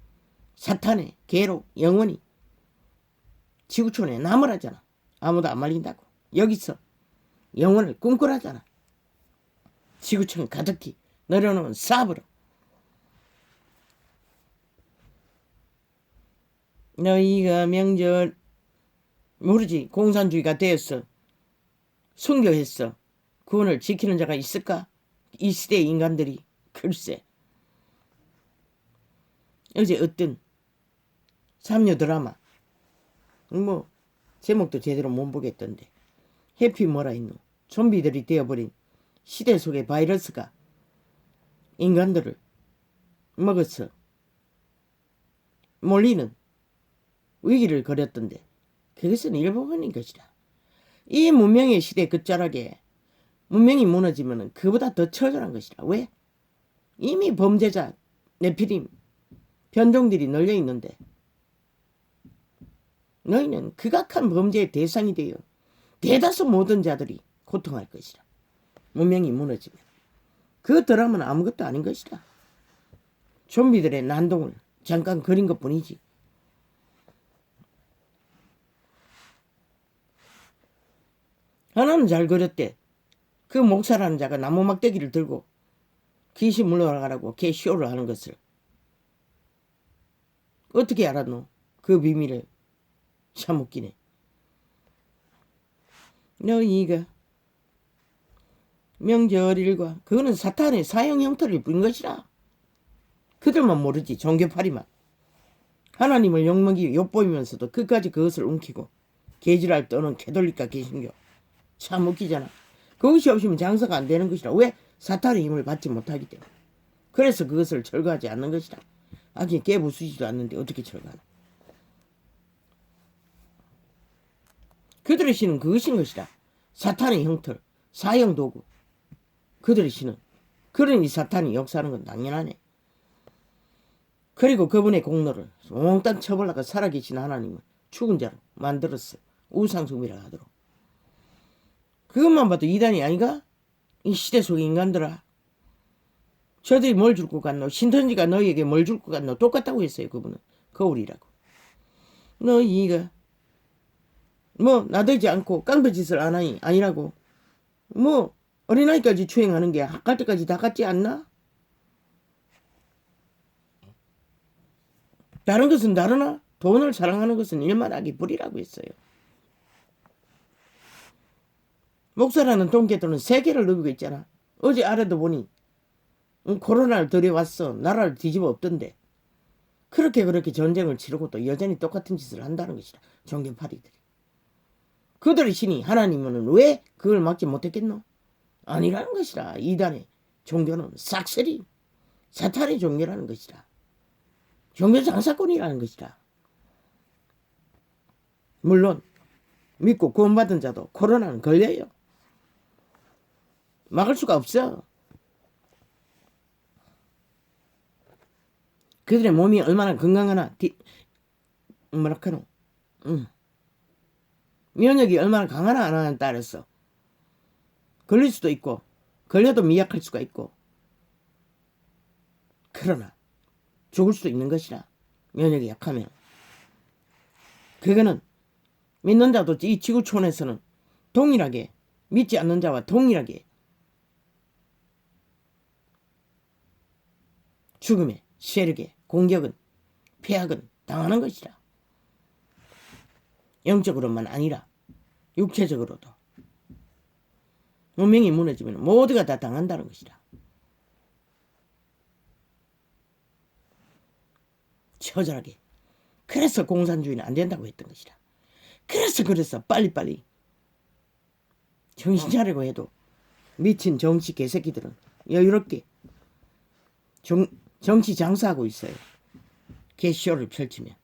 사탄의 개로 영원히 지구촌에 남으라잖아. 아무도 안 말린다고. 여기서 영혼을 꿈꾸라잖아. 지구촌 가득히 내려놓은 삽으로 너희가 명절 모르지 공산주의가 되었어. 순교했어. 구원을 지키는 자가 있을까? 이 시대의 인간들이 글쎄. 어제 어떤 삼류 드라마 뭐 제목도 제대로 못 보겠던데 해피 뭐라 했노. 좀비들이 되어버린 시대 속의 바이러스가 인간들을 먹어서 몰리는 위기를 거렸던데 그것은 일부분인 것이다. 이 문명의 시대 끝자락에 문명이 무너지면 그보다 더 처절한 것이다. 왜? 이미 범죄자 네피림 변종들이 널려있는데 너희는 극악한 범죄의 대상이 되어 대다수 모든 자들이 고통할 것이다. 문명이 무너지면. 그 드라마는 아무것도 아닌 것이다. 좀비들의 난동을 잠깐 그린 것뿐이지. 하나는 잘 그렸대. 그 목사라는 자가 나무 막대기를 들고 귀신 물러가라고 개쇼를 하는 것을 어떻게 알았노? 그 비밀을. 참 웃기네. 너희가 명절일과 그거는 사탄의 사형 형태를 부린 것이라. 그들만 모르지. 종교파리만. 하나님을 욕먹이 욕보이면서도 끝까지 그것을 움키고 개지랄 떠는 캐톨릭과 개신교. 참 웃기잖아. 그것이 없으면 장사가 안 되는 것이라. 왜? 사탄의 힘을 받지 못하기 때문에. 그래서 그것을 철거하지 않는 것이라. 아직 깨부수지도 않는데 어떻게 철거하나. 그들의 신은 그것인 것이라. 사탄의 형틀, 사형 도구. 그들의 신은. 그러니 사탄이 역사하는 건 당연하네. 그리고 그분의 공로를 몽땅 쳐버려가 살아계신 하나님을 죽은 자로 만들었어. 우상숭배라 하도록. 그것만 봐도 이단이 아닌가? 이 시대 속의 인간들아. 저들이 뭘 줄 것 같노? 신천지가 너희에게 뭘 줄 것 같노? 똑같다고 했어요. 그분은. 거울이라고. 너희가 뭐 나대지 않고 깡패짓을 안 하니 아니라고. 뭐 어린아이까지 추행하는 게 학갈 때까지 다 같지 않나? 다른 것은 다르나? 돈을 사랑하는 것은 일만하기 불이라고 했어요. 목사라는 돈깨들은 세계를 누비고 있잖아. 어제 아래도 보니 코로나를 들여왔어. 나라를 뒤집어 엎던데. 그렇게 전쟁을 치르고 또 여전히 똑같은 짓을 한다는 것이다. 종교파리들이. 그들의 신이 하나님은 왜 그걸 막지 못했겠노? 아니라는 것이라. 이단의 종교는 싹쓸이 사탄의 종교라는 것이라. 종교 장사꾼이라는 것이라. 물론 믿고 구원받은 자도 코로나는 걸려요. 막을 수가 없어. 그들의 몸이 얼마나 건강하나 뭐랄까노 면역이 얼마나 강하나 안 하냐에 따라서 걸릴 수도 있고 걸려도 미약할 수가 있고 그러나 죽을 수도 있는 것이라. 면역이 약하면. 그거는 믿는 자도 이 지구촌에서는 동일하게, 믿지 않는 자와 동일하게 죽음의 세력의 공격은, 폐악은 당하는 것이라. 영적으로만 아니라 육체적으로도 문명이 무너지면 모두가 다 당한다는 것이라. 처절하게. 그래서 공산주의는 안 된다고 했던 것이라. 그래서 빨리빨리 정신 차리고 해도 미친 정치 개새끼들은 여유롭게 정치 장사하고 있어요. 개쇼를 펼치면.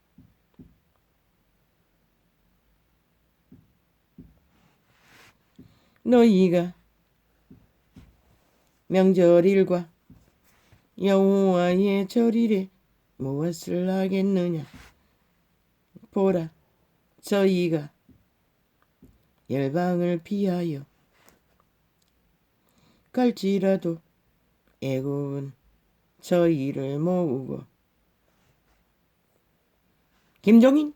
너희가 명절일과 여호와의 절일에 무엇을 하겠느냐. 보라, 저희가 열방을 피하여 갈지라도 애굽은 저희를 모으고. 김종인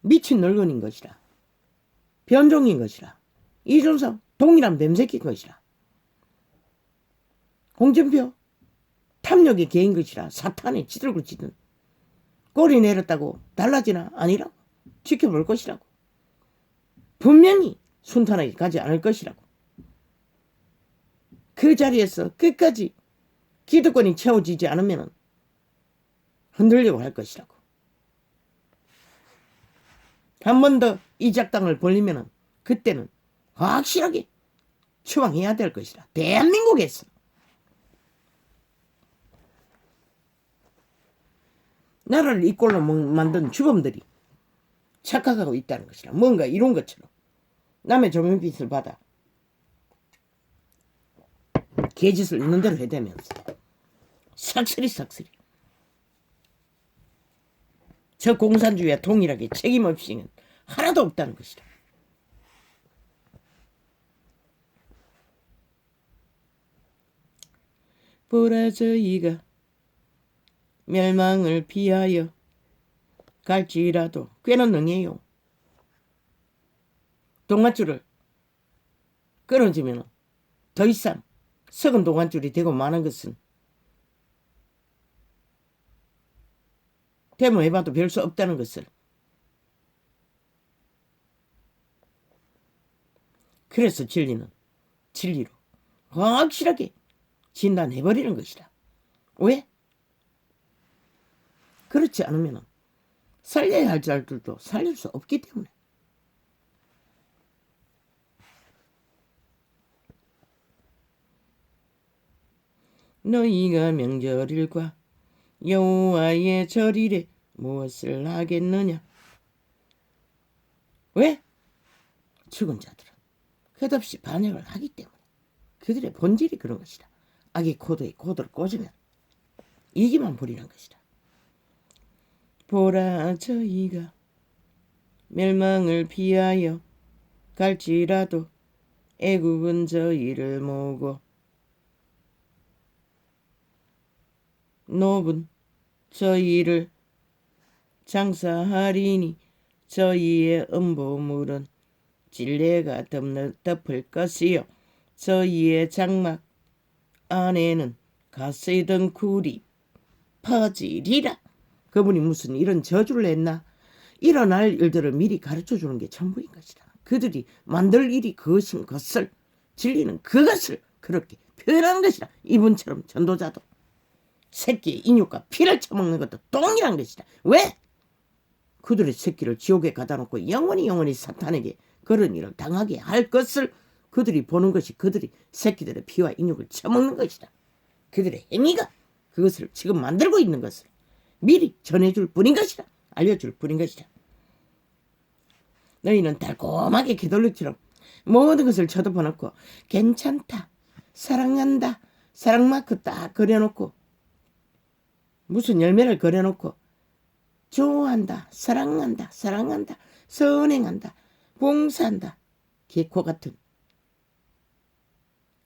미친 늙은인 것이라. 변종인 것이라. 이준석 동일한 뱀새끼인 것이라. 홍준표 탐욕의 개인 것이라. 사탄에 찌들고 찌든 꼬리 내렸다고 달라지나? 아니라고. 지켜볼 것이라고. 분명히 순탄하게 가지 않을 것이라고. 그 자리에서 끝까지 기득권이 채워지지 않으면 흔들려고 할 것이라고. 한 번 더 이 작당을 벌리면 그때는 확실하게 추방해야 될 것이라. 대한민국에서. 나라를 이 꼴로 만든 주범들이 착각하고 있다는 것이라. 뭔가 이런 것처럼 남의 조명빛을 받아 개짓을 있는 대로 해대면서 삭스리 저 공산주의와 동일하게 책임 없이는 하나도 없다는 것이라. 보라, 저희가 멸망을 피하여 갈지라도. 꽤는 능해요. 동아줄을 끊어지면 더 이상 썩은 동아줄이 되고 마는 것은 데모해봐도 별 수 없다는 것을. 그래서 진리는 진리로 확실하게 진단해버리는 것이다. 왜? 그렇지 않으면 살려야 할 자들도 살릴 수 없기 때문에. 너희가 명절일과 여호와의 절일에 무엇을 하겠느냐. 왜? 죽은 자들은 끝없이 반역을 하기 때문에. 그들의 본질이 그런 것이다. 악의 코드에 코드를 꽂으면 이기만 부리는 것이다. 보라, 저희가 멸망을 피하여 갈지라도 애굽은 저희를 모으고 노분 저희를 장사하리니 저희의 음보물은 진례가 덮을 것이요 저희의 장막 안에는 가스의 덩굴이 퍼지리라. 그분이 무슨 이런 저주를 했나? 일어날 일들을 미리 가르쳐주는 게 전부인 것이다. 그들이 만들 일이 그것인 것을, 진리는 그것을 그렇게 표현하는 것이다. 이분처럼 전도자도 새끼의 인육과 피를 처먹는 것도 동일한 것이다. 왜? 그들의 새끼를 지옥에 가다 놓고 영원히 사탄에게 그런 일을 당하게 할 것을 그들이 보는 것이 그들이 새끼들의 피와 인육을 처먹는 것이다. 그들의 행위가 그것을 지금 만들고 있는 것을 미리 전해줄 뿐인 것이다. 알려줄 뿐인 것이다. 너희는 달콤하게 개돌리처럼 모든 것을 쳐다보놓고 괜찮다, 사랑한다, 사랑마크 딱 그려놓고 무슨 열매를 그려놓고 좋아한다, 사랑한다, 선행한다, 봉사한다. 개코 같은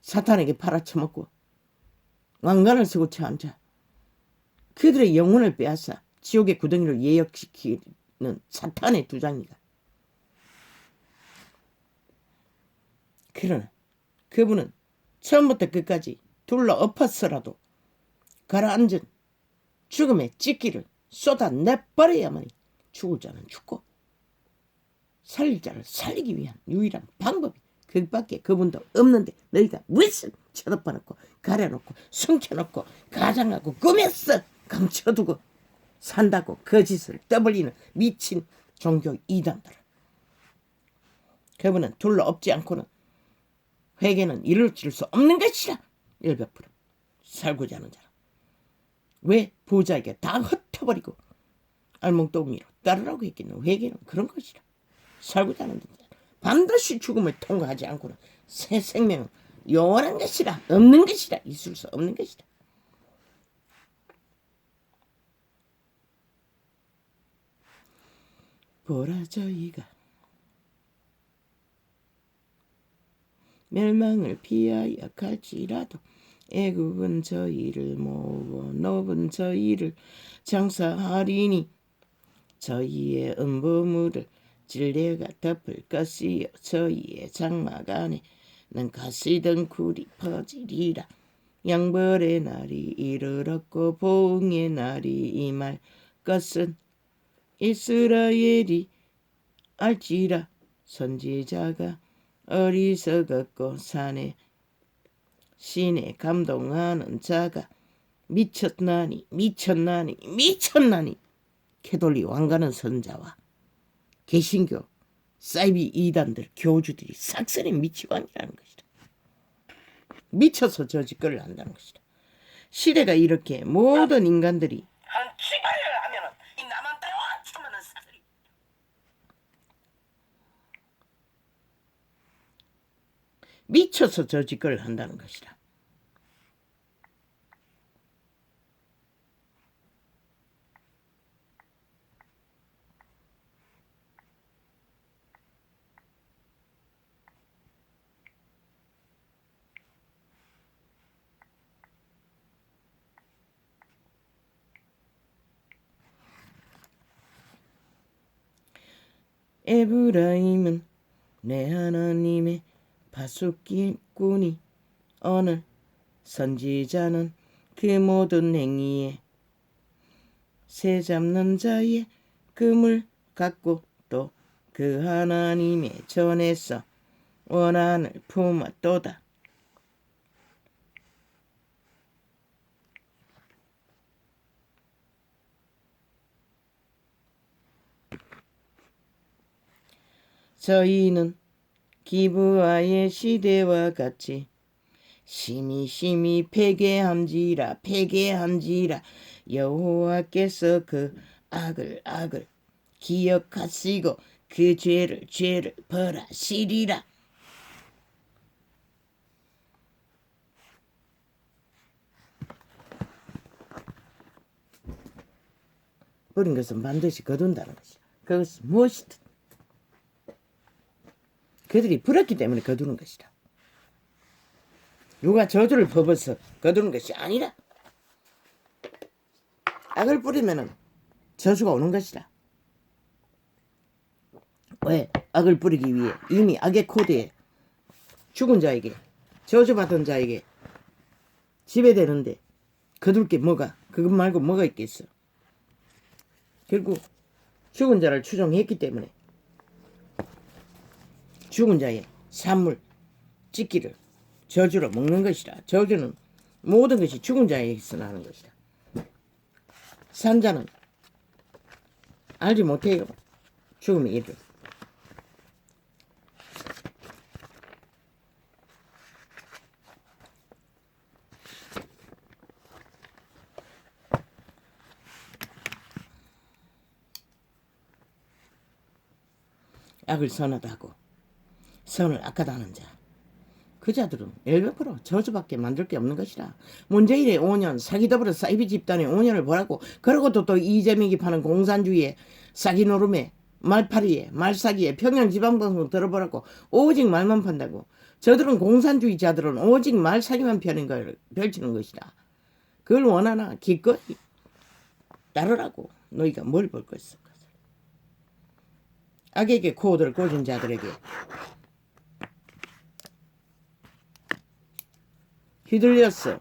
사탄에게 팔아쳐먹고 왕관을 쓰고 쳐앉아 그들의 영혼을 빼앗아 지옥의 구덩이를 예역시키는 사탄의 두장이가 그러나 그분은 처음부터 끝까지 둘러엎어서라도 가라앉은 죽음의 찌끼를 쏟아내버려야만 죽을 자는 죽고 살릴 자를 살리기 위한 유일한 방법이 그밖에 그분도 없는데 너희가 무엇을 쳐덮어놓고 가려놓고 숨겨놓고 가장하고 꾸몄어 감춰두고 산다고 거짓을 떠벌리는 미친 종교 이단들. 그분은 둘러엎지 않고는 회개는 이룰 수 없는 것이라. 100% 살고자 하는 자라. 왜 부자에게 다 흩어버리고 알몽덩이로 따르라고 했겠노. 회개는 그런 것이라. 살고자 하는 자 반드시 죽음을 통과하지 않고는 새 생명은 영원한 것이라. 없는 것이라. 있을 수 없는 것이라. 보라 저희가 멸망을 피하여 갈지라도 애국은 저희를 모으고 노은 저희를 장사하리니 저희의 음부물을 진례가 덮을 것이요 저희의 장막 안에는 가시덩굴이 퍼지리라. 양벌의 날이 이르렀고 보응의 날이 임할 것은 이스라엘이 알지라. 선지자가 어리석었고 산에 신에 감동하는 자가 미쳤나니 캐돌리 왕가는 선자와 개신교 사이비 이단들 교주들이 싹쓸이 미치광이라는 것이다. 미쳐서 저 짓거리를 한다는 것이다. 시대가 이렇게 모든 인간들이 한 짓거리를 하면은 이 남한테와 참아는 싹쓸이 미쳐서 저 짓거리를 한다는 것이다. 에브라임은 내 하나님의 파수꾼이 오늘 선지자는 그 모든 행위에 새 잡는 자의 금을 갖고 또 그 하나님의 전에서 원한을 품었도다. 저희는 기브아의 시대와 같이 심히 회개함지라 여호와께서 그 악을 기억하시고 그 죄를 벌하시리라. 버린 것은 반드시 거둔다는 것이다. 그것은 무엇이든 그들이 불었기 때문에 거두는 것이다. 누가 저주를 퍼버서 거두는 것이 아니라 악을 뿌리면 저주가 오는 것이다. 왜? 악을 뿌리기 위해 이미 악의 코드에 죽은 자에게 저주받은 자에게 지배되는데 거둘 게 뭐가 그것 말고 뭐가 있겠어. 결국 죽은 자를 추종했기 때문에 죽은 자의 산물 찢기를 저주로 먹는 것이라. 저주는 모든 것이 죽은 자에게서 나는 것이다. 산자는 알지 못해요. 죽음의 일을. 악을 선하다고 선을 악하다는 자, 그 자들은 100% 저주밖에 만들 게 없는 것이라. 문재인의 5년 사기더불어 사이비 집단의 5년을 보라고. 그러고도 또 이재명이 파는 공산주의에 사기노름에 말파리에 말사기에 평양지방방송 들어보라고. 오직 말만 판다고. 저들은 공산주의자들은 오직 말사기만 펴는 걸 펼치는 것이다. 그걸 원하나 기꺼이 따르라고. 너희가 뭘 볼 것이어. 악에게 코드를 꽂은 자들에게 휘둘렸어.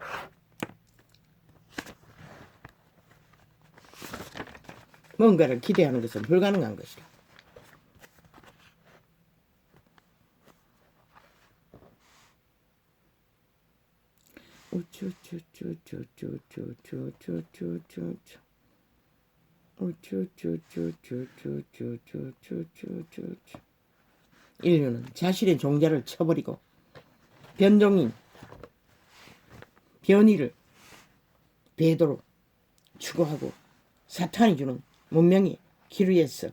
뭔가를 기대하는 것은 불가능한 것이다. 인류는 자신의 종자를 쳐버리고 변종인 변이를 배도로 추구하고 사탄이 주는 문명의 기류에서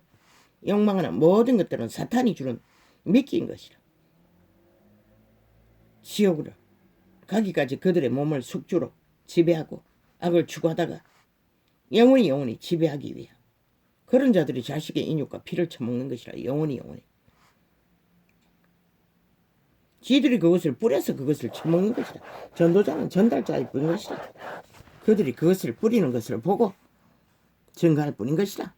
욕망하는 모든 것들은 사탄이 주는 미끼인 것이라. 지옥으로 가기까지 그들의 몸을 숙주로 지배하고 악을 추구하다가 영원히 지배하기 위해 그런 자들이 자식의 인육과 피를 처먹는 것이라. 영원히 지들이 그것을 뿌려서 그것을 처먹는 것이다. 전도자는 전달자일 뿐인 것이다. 그들이 그것을 뿌리는 것을 보고 증가할 뿐인 것이다.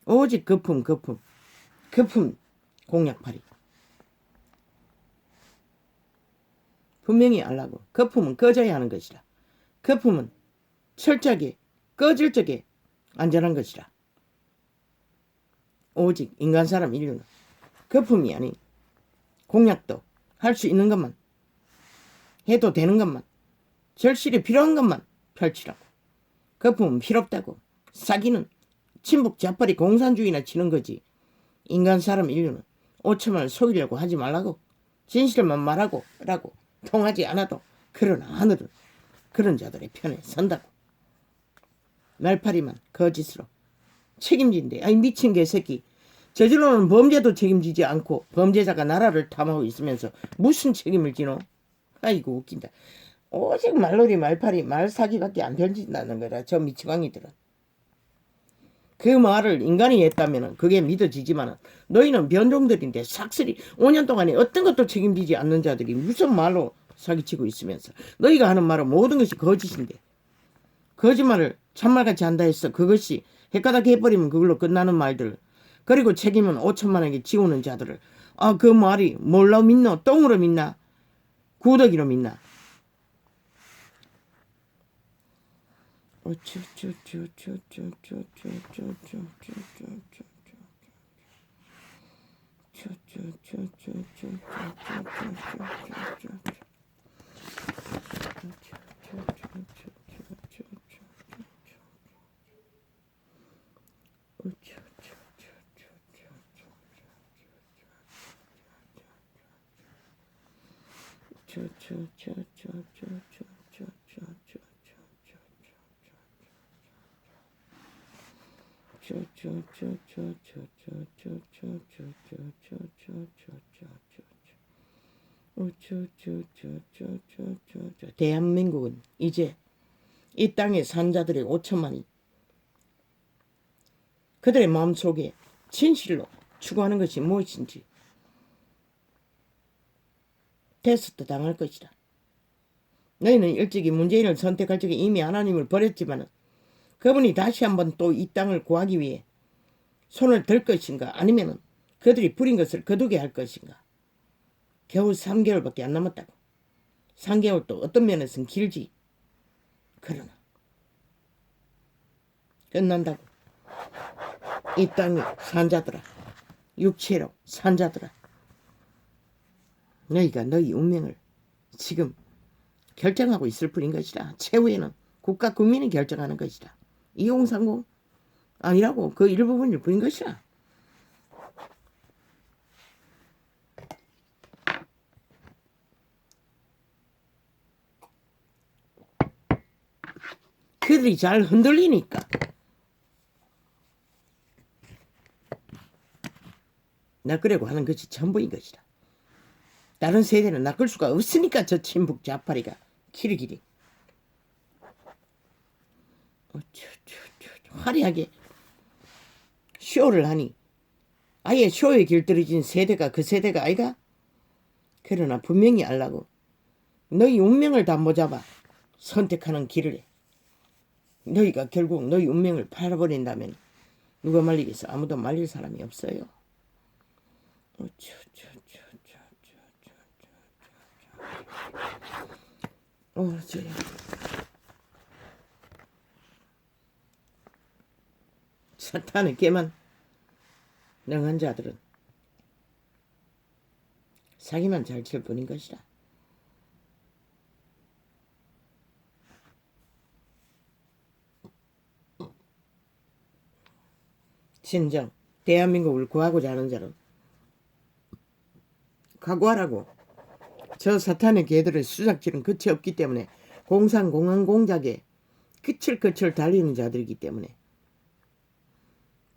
오직 거품 공약팔이. 분명히 알라고. 거품은 꺼져야 하는 것이라. 거품은 철저하게 꺼질 적에 안전한 것이라. 오직 인간 사람 인류는 거품이 아닌 공약도 할 수 있는 것만 해도 되는 것만 절실히 필요한 것만 펼치라고. 거품은 필요 없다고. 사기는 친북 좌빨이 공산주의나 치는 거지. 인간 사람 인류는 5천만을 속이려고 하지 말라고. 진실만 말하고 라고 통하지 않아도 그러나 하늘은 그런 자들의 편에 선다고. 날파리만 거짓으로 책임진대. 아이 미친 개새끼. 저질러는 범죄도 책임지지 않고 범죄자가 나라를 탐하고 있으면서 무슨 책임을 지노? 아이고 웃긴다. 오직 말놀이 말파리 말사기밖에 안 던진다는 거라. 저 미치광이들은. 그 말을 인간이 했다면 그게 믿어지지만 너희는 변종들인데 삭슬이 5년 동안에 어떤 것도 책임지지 않는 자들이 무슨 말로 사기치고 있으면서 너희가 하는 말은 모든 것이 거짓인데 거짓말을 참말같이 한다 해서 그것이 헷가닥 해버리면 그걸로 끝나는 말들. 그리고 책임은 5천만에게 지우는 자들을 그 말이 뭘로 믿노? 똥으로 믿나? 구더기로 믿나? 대한민국은 이제 이 땅에 산 자들의 5천만이 그들의 마음속에 진실로 추구하는 것이 무엇인지 테스트 당할 것이다. 너희는 일찍이 문재인을 선택할 적에 이미 하나님을 버렸지만 그분이 다시 한번 또 이 땅을 구하기 위해 손을 들 것인가 아니면 그들이 부린 것을 거두게 할 것인가. 겨우 3개월밖에 안 남았다고. 3개월도 어떤 면에서는 길지. 그러나 끝난다고. 이 땅에 산 자들아, 육체로 산 자들아, 너희가 너희 운명을 지금 결정하고 있을 뿐인 것이다. 최후에는 국가 국민이 결정하는 것이다. 2030 아니라고. 그 일부분일 뿐인 것이다. 그들이 잘 흔들리니까 낚으려고 하는 것이 전부인 것이다. 다른 세대는 낚을 수가 없으니까 저 친북 좌파리가 키리키리 화려하게 쇼를 하니 아예 쇼에 길들여진 세대가 그 세대가 아이가? 그러나 분명히 알라고. 너희 운명을 다 모잡아 선택하는 길을 해. 너희가 결국 너희 운명을 팔아버린다면 누가 말리겠어? 아무도 말릴 사람이 없어요. 저야. 사탄의 개만 능한 자들은 사기만 잘 칠 뿐인 것이라. 진정 대한민국을 구하고자 하는 자는 각오하라고. 저 사탄의 개들의 수작질은 끝이 없기 때문에 공상 공작에 끝을 달리는 자들이기 때문에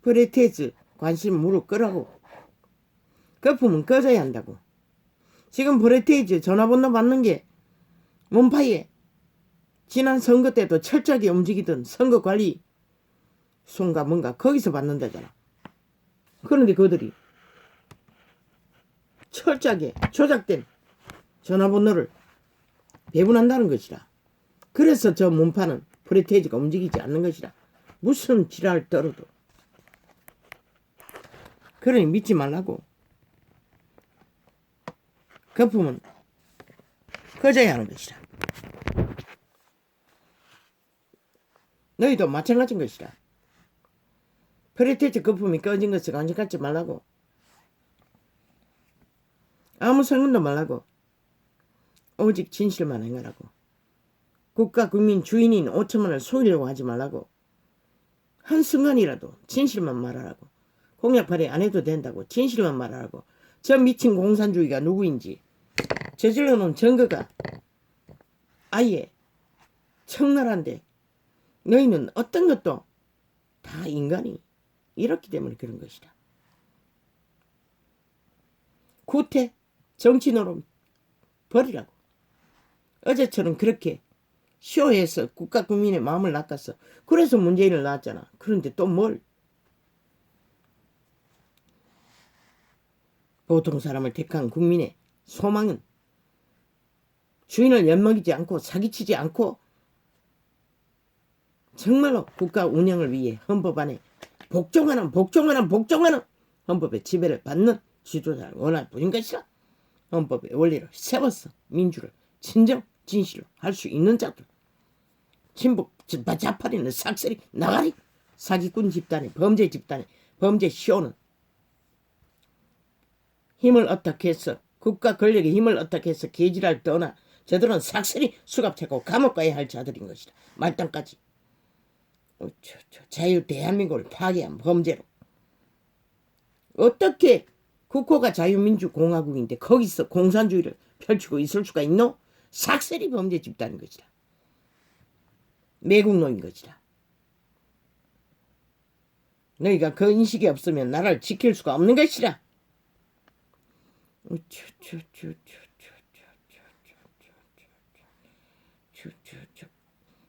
브레테즈 관심 무릎 끄라고. 거품은 꺼져야 한다고. 지금 브레테이즈 전화번호 받는 게 문파에 지난 선거 때도 철저하게 움직이던 선거관리 손가 뭔가 거기서 받는다잖아. 그런데 그들이 철저하게 조작된 전화번호를 배분한다는 것이라. 그래서 저 문파는 브레테이즈가 움직이지 않는 것이라. 무슨 지랄 떨어도. 그러니 믿지 말라고. 거품은 꺼져야 하는 것이라. 너희도 마찬가지인 것이라. 브레테이즈 거품이 꺼진 것을 간직하지 말라고. 아무 설문도 말라고. 오직 진실만 행하라고. 국가 국민 주인인 5천만을 속이려고 하지 말라고. 한순간이라도 진실만 말하라고. 공약 발의 안 해도 된다고. 진실만 말하라고. 저 미친 공산주의가 누구인지 저질러놓은 증거가 아예 청나라인데 너희는 어떤 것도 다 인간이 이렇기 때문에 그런 것이다. 구태 정치 노름 버리라고. 어제처럼 그렇게 쇼해서 국가 국민의 마음을 낚았어. 그래서 문재인을 낳았잖아. 그런데 또 뭘. 보통 사람을 택한 국민의 소망은 주인을 엿먹이지 않고 사기치지 않고 정말로 국가 운영을 위해 헌법 안에 복종하는 헌법의 지배를 받는 지도자를 원할 뿐인 것이라. 헌법의 원리를 세워서 민주를 진정 진실로 할 수 있는 자들. 친북 좌파리는 싹쓸이 나가리. 사기꾼 집단의 범죄 집단의 범죄 쇼는 힘을 어떻게 해서 국가 권력의 힘을 어떻게 해서 개지랄 떠나 저들은 삭슬이 수갑차고 감옥 가야 할 자들인 것이다. 말단까지. 자유 대한민국을 파괴한 범죄로. 어떻게 국호가 자유민주공화국인데 거기서 공산주의를 펼치고 있을 수가 있노? 삭슬이 범죄 집단인 것이다. 매국노인 것이다. 너희가 그 인식이 없으면 나라를 지킬 수가 없는 것이다.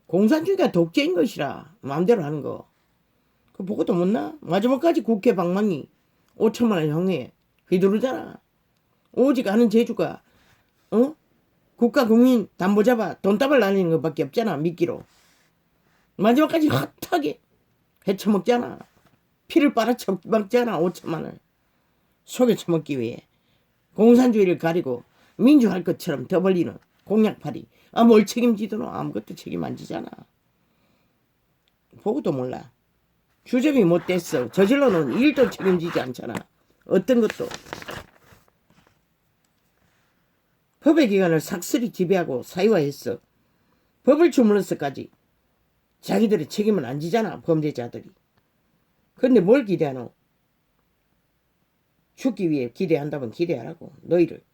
공산주의가 독재인 것이라. 마음대로 하는 거. 그거 보고도 못나? 마지막까지 국회 방망이 5천만 원 형해 휘두르잖아. 오직 아는 재주가 국가 국민 담보 잡아 돈다발 날리는 것밖에 없잖아. 미끼로. 마지막까지 헛하게 헤쳐먹잖아. 피를 빨아쳐먹잖아. 5천만 원 속에 쳐먹기 위해. 공산주의를 가리고 민주할 것처럼 더 벌리는 공약팔이. 뭘 책임지더노? 아무것도 책임 안 지잖아. 보고도 몰라. 주접이 못됐어. 저질러 놓은 일도 책임지지 않잖아. 어떤 것도. 법의 기관을 삭슬이 지배하고 사유화했어. 법을 주물러서까지 자기들의 책임을 안 지잖아. 범죄자들이. 근데 뭘 기대하노? 죽기 위해 기대한다면 기대하라고. 너희를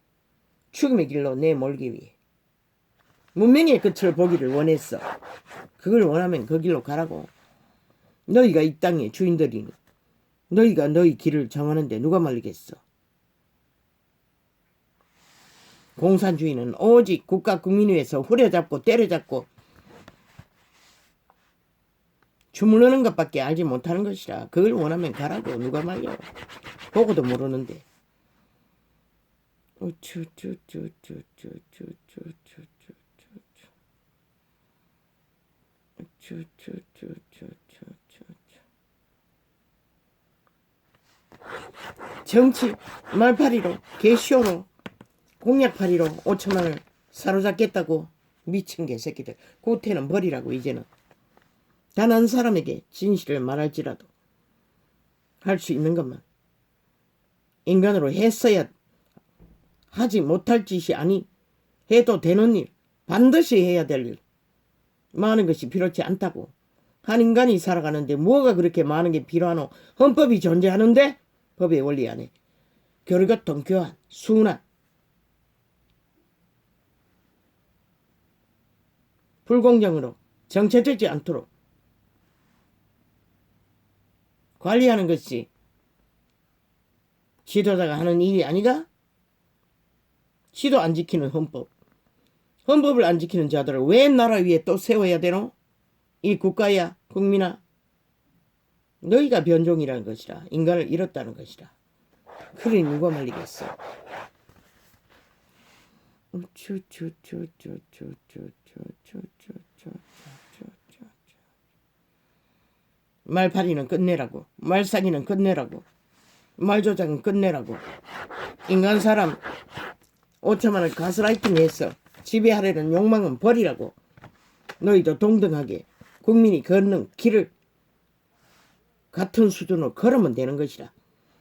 죽음의 길로 내몰기 위해. 문명의 끝을 보기를 원했어. 그걸 원하면 그 길로 가라고. 너희가 이 땅의 주인들이니 너희가 너희 길을 정하는데 누가 말리겠어. 공산주의는 오직 국가 국민 위해서 후려잡고 때려잡고 주물르는 것밖에 알지 못하는 것이라. 그걸 원하면 가라고. 누가 말려. 보고도 모르는데. 정치 말파리로 개쇼로 공약파리로 5천만을 사로잡겠다고 미친 개새끼들. 구태는 버리라고. 이제는 단 한 사람에게 진실을 말할지라도 할 수 있는 것만 인간으로 했어야 하지 못할 짓이 아니 해도 되는 일, 반드시 해야 될 일, 많은 것이 필요치 않다고. 한 인간이 살아가는데 뭐가 그렇게 많은 게 필요하노? 헌법이 존재하는데 법의 원리 안에 교류교통, 교환, 순환, 불공정으로 정체되지 않도록 관리하는 것이 지도자가 하는 일이 아니가? 지도 안 지키는 헌법. 헌법을 안 지키는 자들을 왜 나라 위에 또 세워야 되노? 이 국가야, 국민아. 너희가 변종이라는 것이라. 인간을 잃었다는 것이라. 그러니 누가 말리겠어? 말파리는 끝내라고. 말상이는 끝내라고. 말조장은 끝내라고. 인간 사람 5천만을 가스라이팅해서 지배하려는 욕망은 버리라고. 너희도 동등하게 국민이 걷는 길을 같은 수준으로 걸으면 되는 것이라.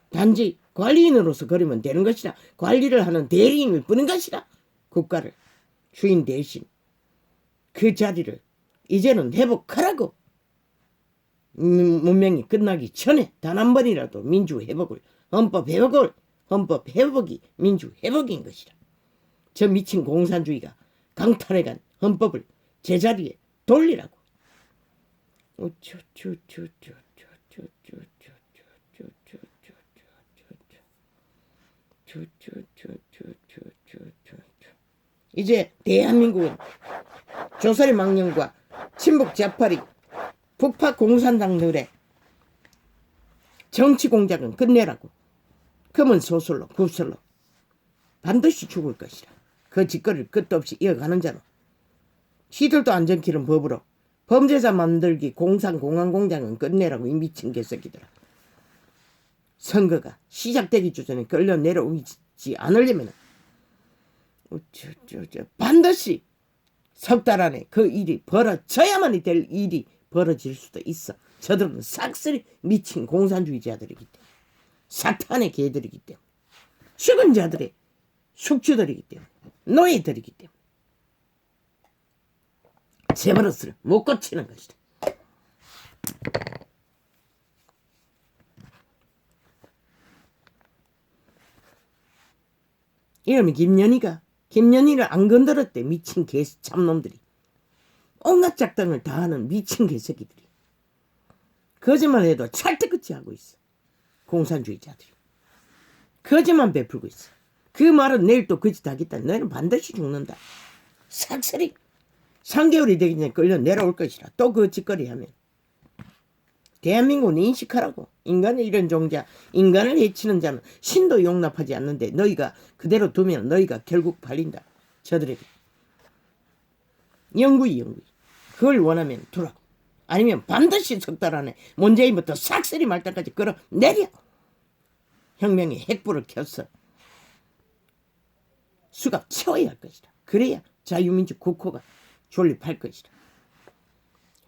단지 관리인으로서 걸으면 되는 것이라. 관리를 하는 대리인을 뿌는 것이라. 국가를 주인 대신 그 자리를 이제는 회복하라고. 문명이 끝나기 전에 단 한 번이라도 민주 회복을, 헌법 회복이 민주 회복인 것이라. 저 미친 공산주의가 강탈해간 헌법을 제자리에 돌리라고. 이제 대한민국은 조선의 망령과 친북 좌파리 북파 공산당들의 정치 공작은 끝내라고. 금은 소설로 구설로 반드시 죽을 것이라. 그 짓거리를 끝도 없이 이어가는 자로 시들도 안 정키는 법으로 범죄자 만들기 공산공안공장은 끝내라고. 이 미친 개새끼들아. 선거가 시작되기 전에 끌려 내려오지 않으려면 반드시 석 달 안에 그 일이 벌어져야만 될 일이 벌어질 수도 있어. 저들은 싹쓸이 미친 공산주의자들이기 때문에, 사탄의 개들이기 때문에, 죽은 자들의 숙주들이기 때문에, 노예들이기 때문에 제 버릇을 못 고치는 것이다. 이러면 김연희를 안 건드렸대. 미친 개 참놈들이. 온갖 작당을 다 하는 미친 개새끼들이. 거짓말해도 찰떡같이 하고 있어. 공산주의자들이. 거짓만 베풀고 있어. 그 말은 내일 또 거짓 하겠다. 너희는 반드시 죽는다. 삭슬이 3개월이 되기 전에 끌려 내려올 것이라. 또 그 짓거리 하면. 대한민국은 인식하라고. 인간의 이런 종자, 인간을 해치는 자는 신도 용납하지 않는데 너희가 그대로 두면 너희가 결국 발린다. 저들에게. 영구히. 그걸 원하면 두라고. 아니면 반드시 석 달 안에 문재인부터 싹쓸이 말단까지 끌어내려. 혁명의 핵불을 켜서 수갑 채워야 할 것이다. 그래야 자유민주 국호가 존립할 것이다.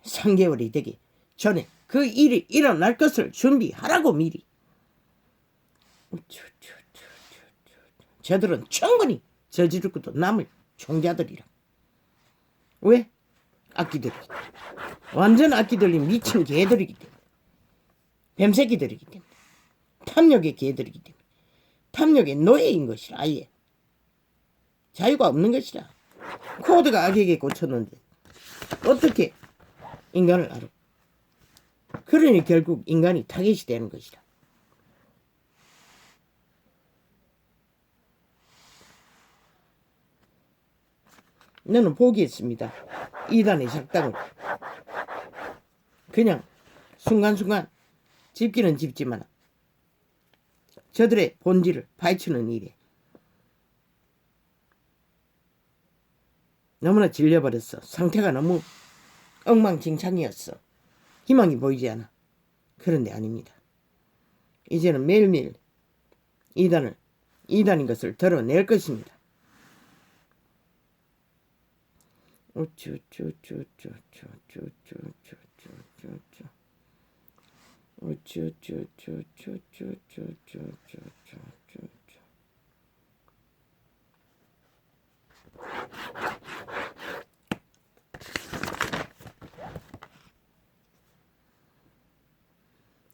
3개월이 되기 전에 그 일이 일어날 것을 준비하라고 미리. 저들은 충분히 저지를 것도 남을 총자들이라. 왜? 악기들이기 때문에. 완전 악기들린 미친 개들이기 때문에. 뱀새끼들이기 때문에. 탐욕의 개들이기 때문에. 탐욕의 노예인 것이라. 아예 자유가 없는 것이라. 코드가 악에게 꽂혔는데 어떻게 인간을 알아? 그러니 결국 인간이 타겟이 되는 것이라. 너는 포기했습니다. 이단의 작당을. 그냥 순간순간 짚기는 짚지만 저들의 본질을 파헤치는 일에 너무나 질려버렸어. 상태가 너무 엉망진창이었어. 희망이 보이지 않아. 그런데 아닙니다. 이제는 매일매일 이단인 것을 드러낼 것입니다.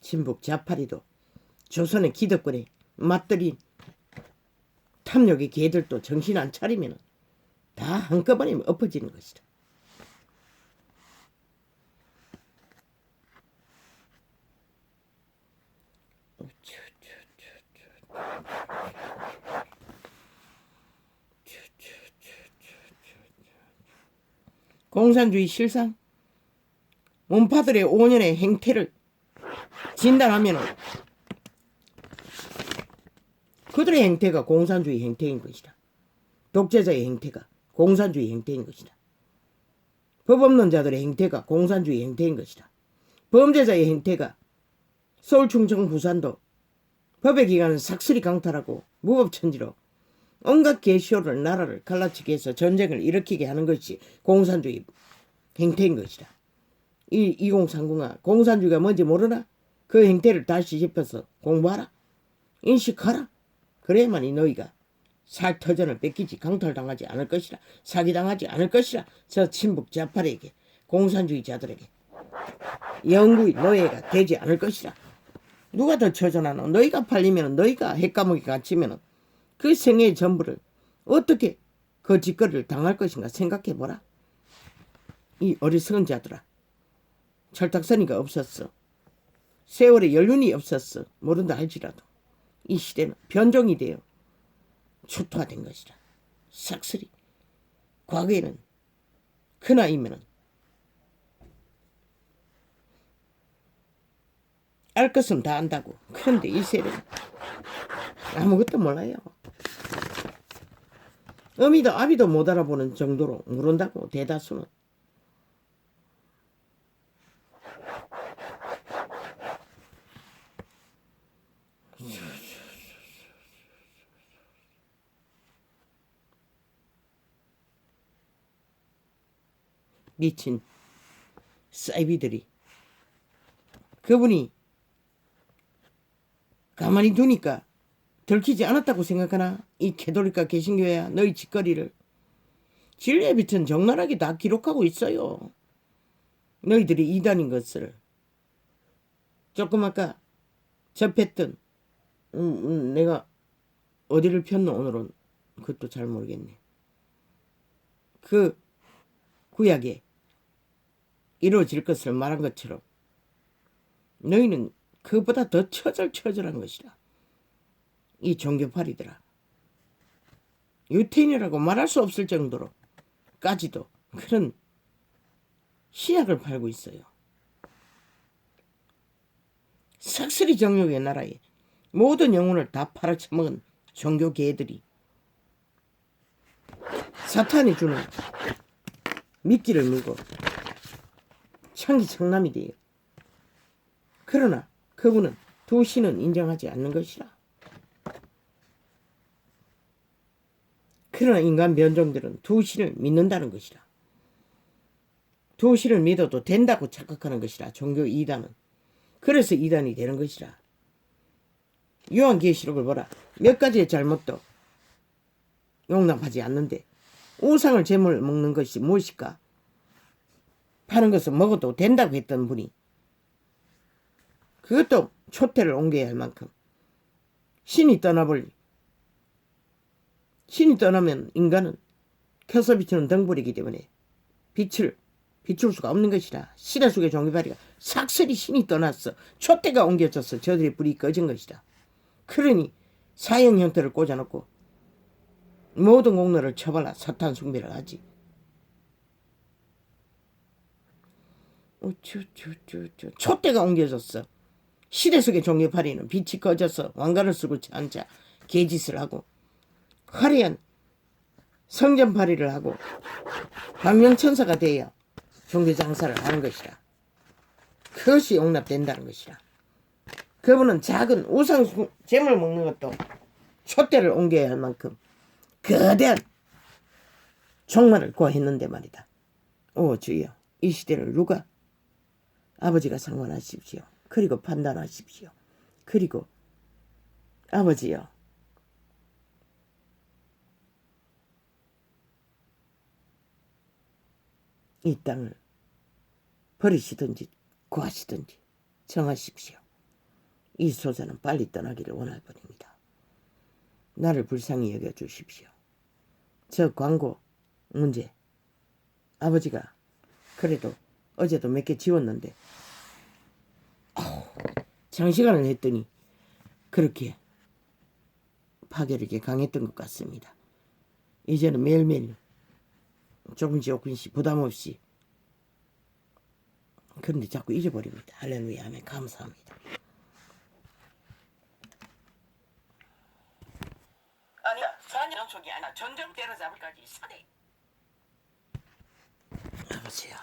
진북 자파리도 조선의 기득권에 맞들인 탐욕의 개들도 정신 안 차리면 다 한꺼번에 엎어지는 것이다. 공산주의 실상 문파들의 5년의 행태를 진단하면 그들의 행태가 공산주의 행태인 것이다. 독재자의 행태가 공산주의 행태인 것이다. 법 없는 자들의 행태가 공산주의 행태인 것이다. 범죄자의 행태가 서울, 충청, 부산도 법의 기관을 삭슬이 강탈하고 무법천지로 온갖 개쇼를 나라를 갈라치게 해서 전쟁을 일으키게 하는 것이 공산주의 행태인 것이다. 이 2030아 공산주의가 뭔지 모르나? 그 행태를 다시 짚어서 공부하라. 인식하라. 그래야만이 너희가 살터전을 뺏기지 강탈당하지 않을 것이라. 사기당하지 않을 것이라. 저 친북 자파리에게 공산주의자들에게 영구의 노예가 되지 않을 것이라. 누가 더 처전하노? 너희가 팔리면 너희가 핵감옥에 갇히면 그 생애의 전부를 어떻게 그 짓거리를 당할 것인가 생각해보라. 이 어리석은 자들아. 철딱서니가 없었어. 세월에 연륜이 없었어. 모른다 할지라도 이 시대는 변종이 되어 초토화된 것이라. 싹쓸이. 과거에는 그 나이면은 알 것은 다 안다고. 그런데 이 세대는 아무것도 몰라요. 어미도 아비도 못 알아보는 정도로 모른다고 대다수는. 미친 사이비들이 그분이 가만히 두니까 들키지 않았다고 생각하나? 이 캐톨릭과 개신교야 너희 짓거리를 진리에 비춘 적나라하게 다 기록하고 있어요. 너희들이 이단인 것을. 조금 아까 접했던 내가 어디를 폈노 오늘은 그것도 잘 모르겠네. 그 구약에 이루어질 것을 말한 것처럼 너희는 그보다 더 처절한 것이라. 이 종교파리들아. 유태인이라고 말할 수 없을 정도로까지도 그런 신약을 팔고 있어요. 삭슬이 정욕의 나라에 모든 영혼을 다 팔아쳐먹은 종교개들이 사탄이 주는 미끼를 물고 창기창남이 돼요. 그러나 그분은 두 신은 인정하지 않는 것이라. 그러나 인간 변종들은 두 신을 믿는다는 것이라. 두 신을 믿어도 된다고 착각하는 것이라. 종교 이단은. 그래서 이단이 되는 것이라. 요한계시록을 보라. 몇 가지의 잘못도 용납하지 않는데 우상을 제물 먹는 것이 무엇일까? 파는 것은 먹어도 된다고 했던 분이 그것도 촛대를 옮겨야 할 만큼 신이 떠나면 인간은 켜서 비추는 등불이기 때문에 빛을 비출 수가 없는 것이라. 시대 속의 종교파리가 삭슬이 신이 떠났어. 촛대가 옮겨졌어. 저들의 불이 꺼진 것이다. 그러니 사형 형태를 꽂아놓고 모든 공로를 처발라 사탄 숭배를 하지. 촛대가 옮겨졌어. 시대 속의 종교파리는 빛이 꺼져서 왕관을 쓰고 앉아 개짓을 하고 화려한 성전파리를 하고 광명천사가 되어 종교장사를 하는 것이라. 그것이 용납된다는 것이라. 그분은 작은 우상 재물 먹는 것도 촛대를 옮겨야 할 만큼 거대한 종말을 고했는데 말이다. 오 주여, 이 시대를 누가 아버지가 상관하십시오. 그리고 판단하십시오. 그리고 아버지여, 이 땅을 버리시든지 구하시든지 정하십시오. 이 소자는 빨리 떠나기를 원할 뿐입니다. 나를 불쌍히 여겨주십시오. 저 광고 문제 아버지가 그래도 어제도 몇 개 지웠는데 장시간을 했더니 그렇게 파괴력이 강했던 것 같습니다. 이제는 매일매일 조금씩 부담 없이, 그런데 자꾸 잊어버립니다. 할렐루야 하면 감사합니다. 아니야, 사냥 속이 아니라 전쟁 때려잡을까지 사대. 아버지야,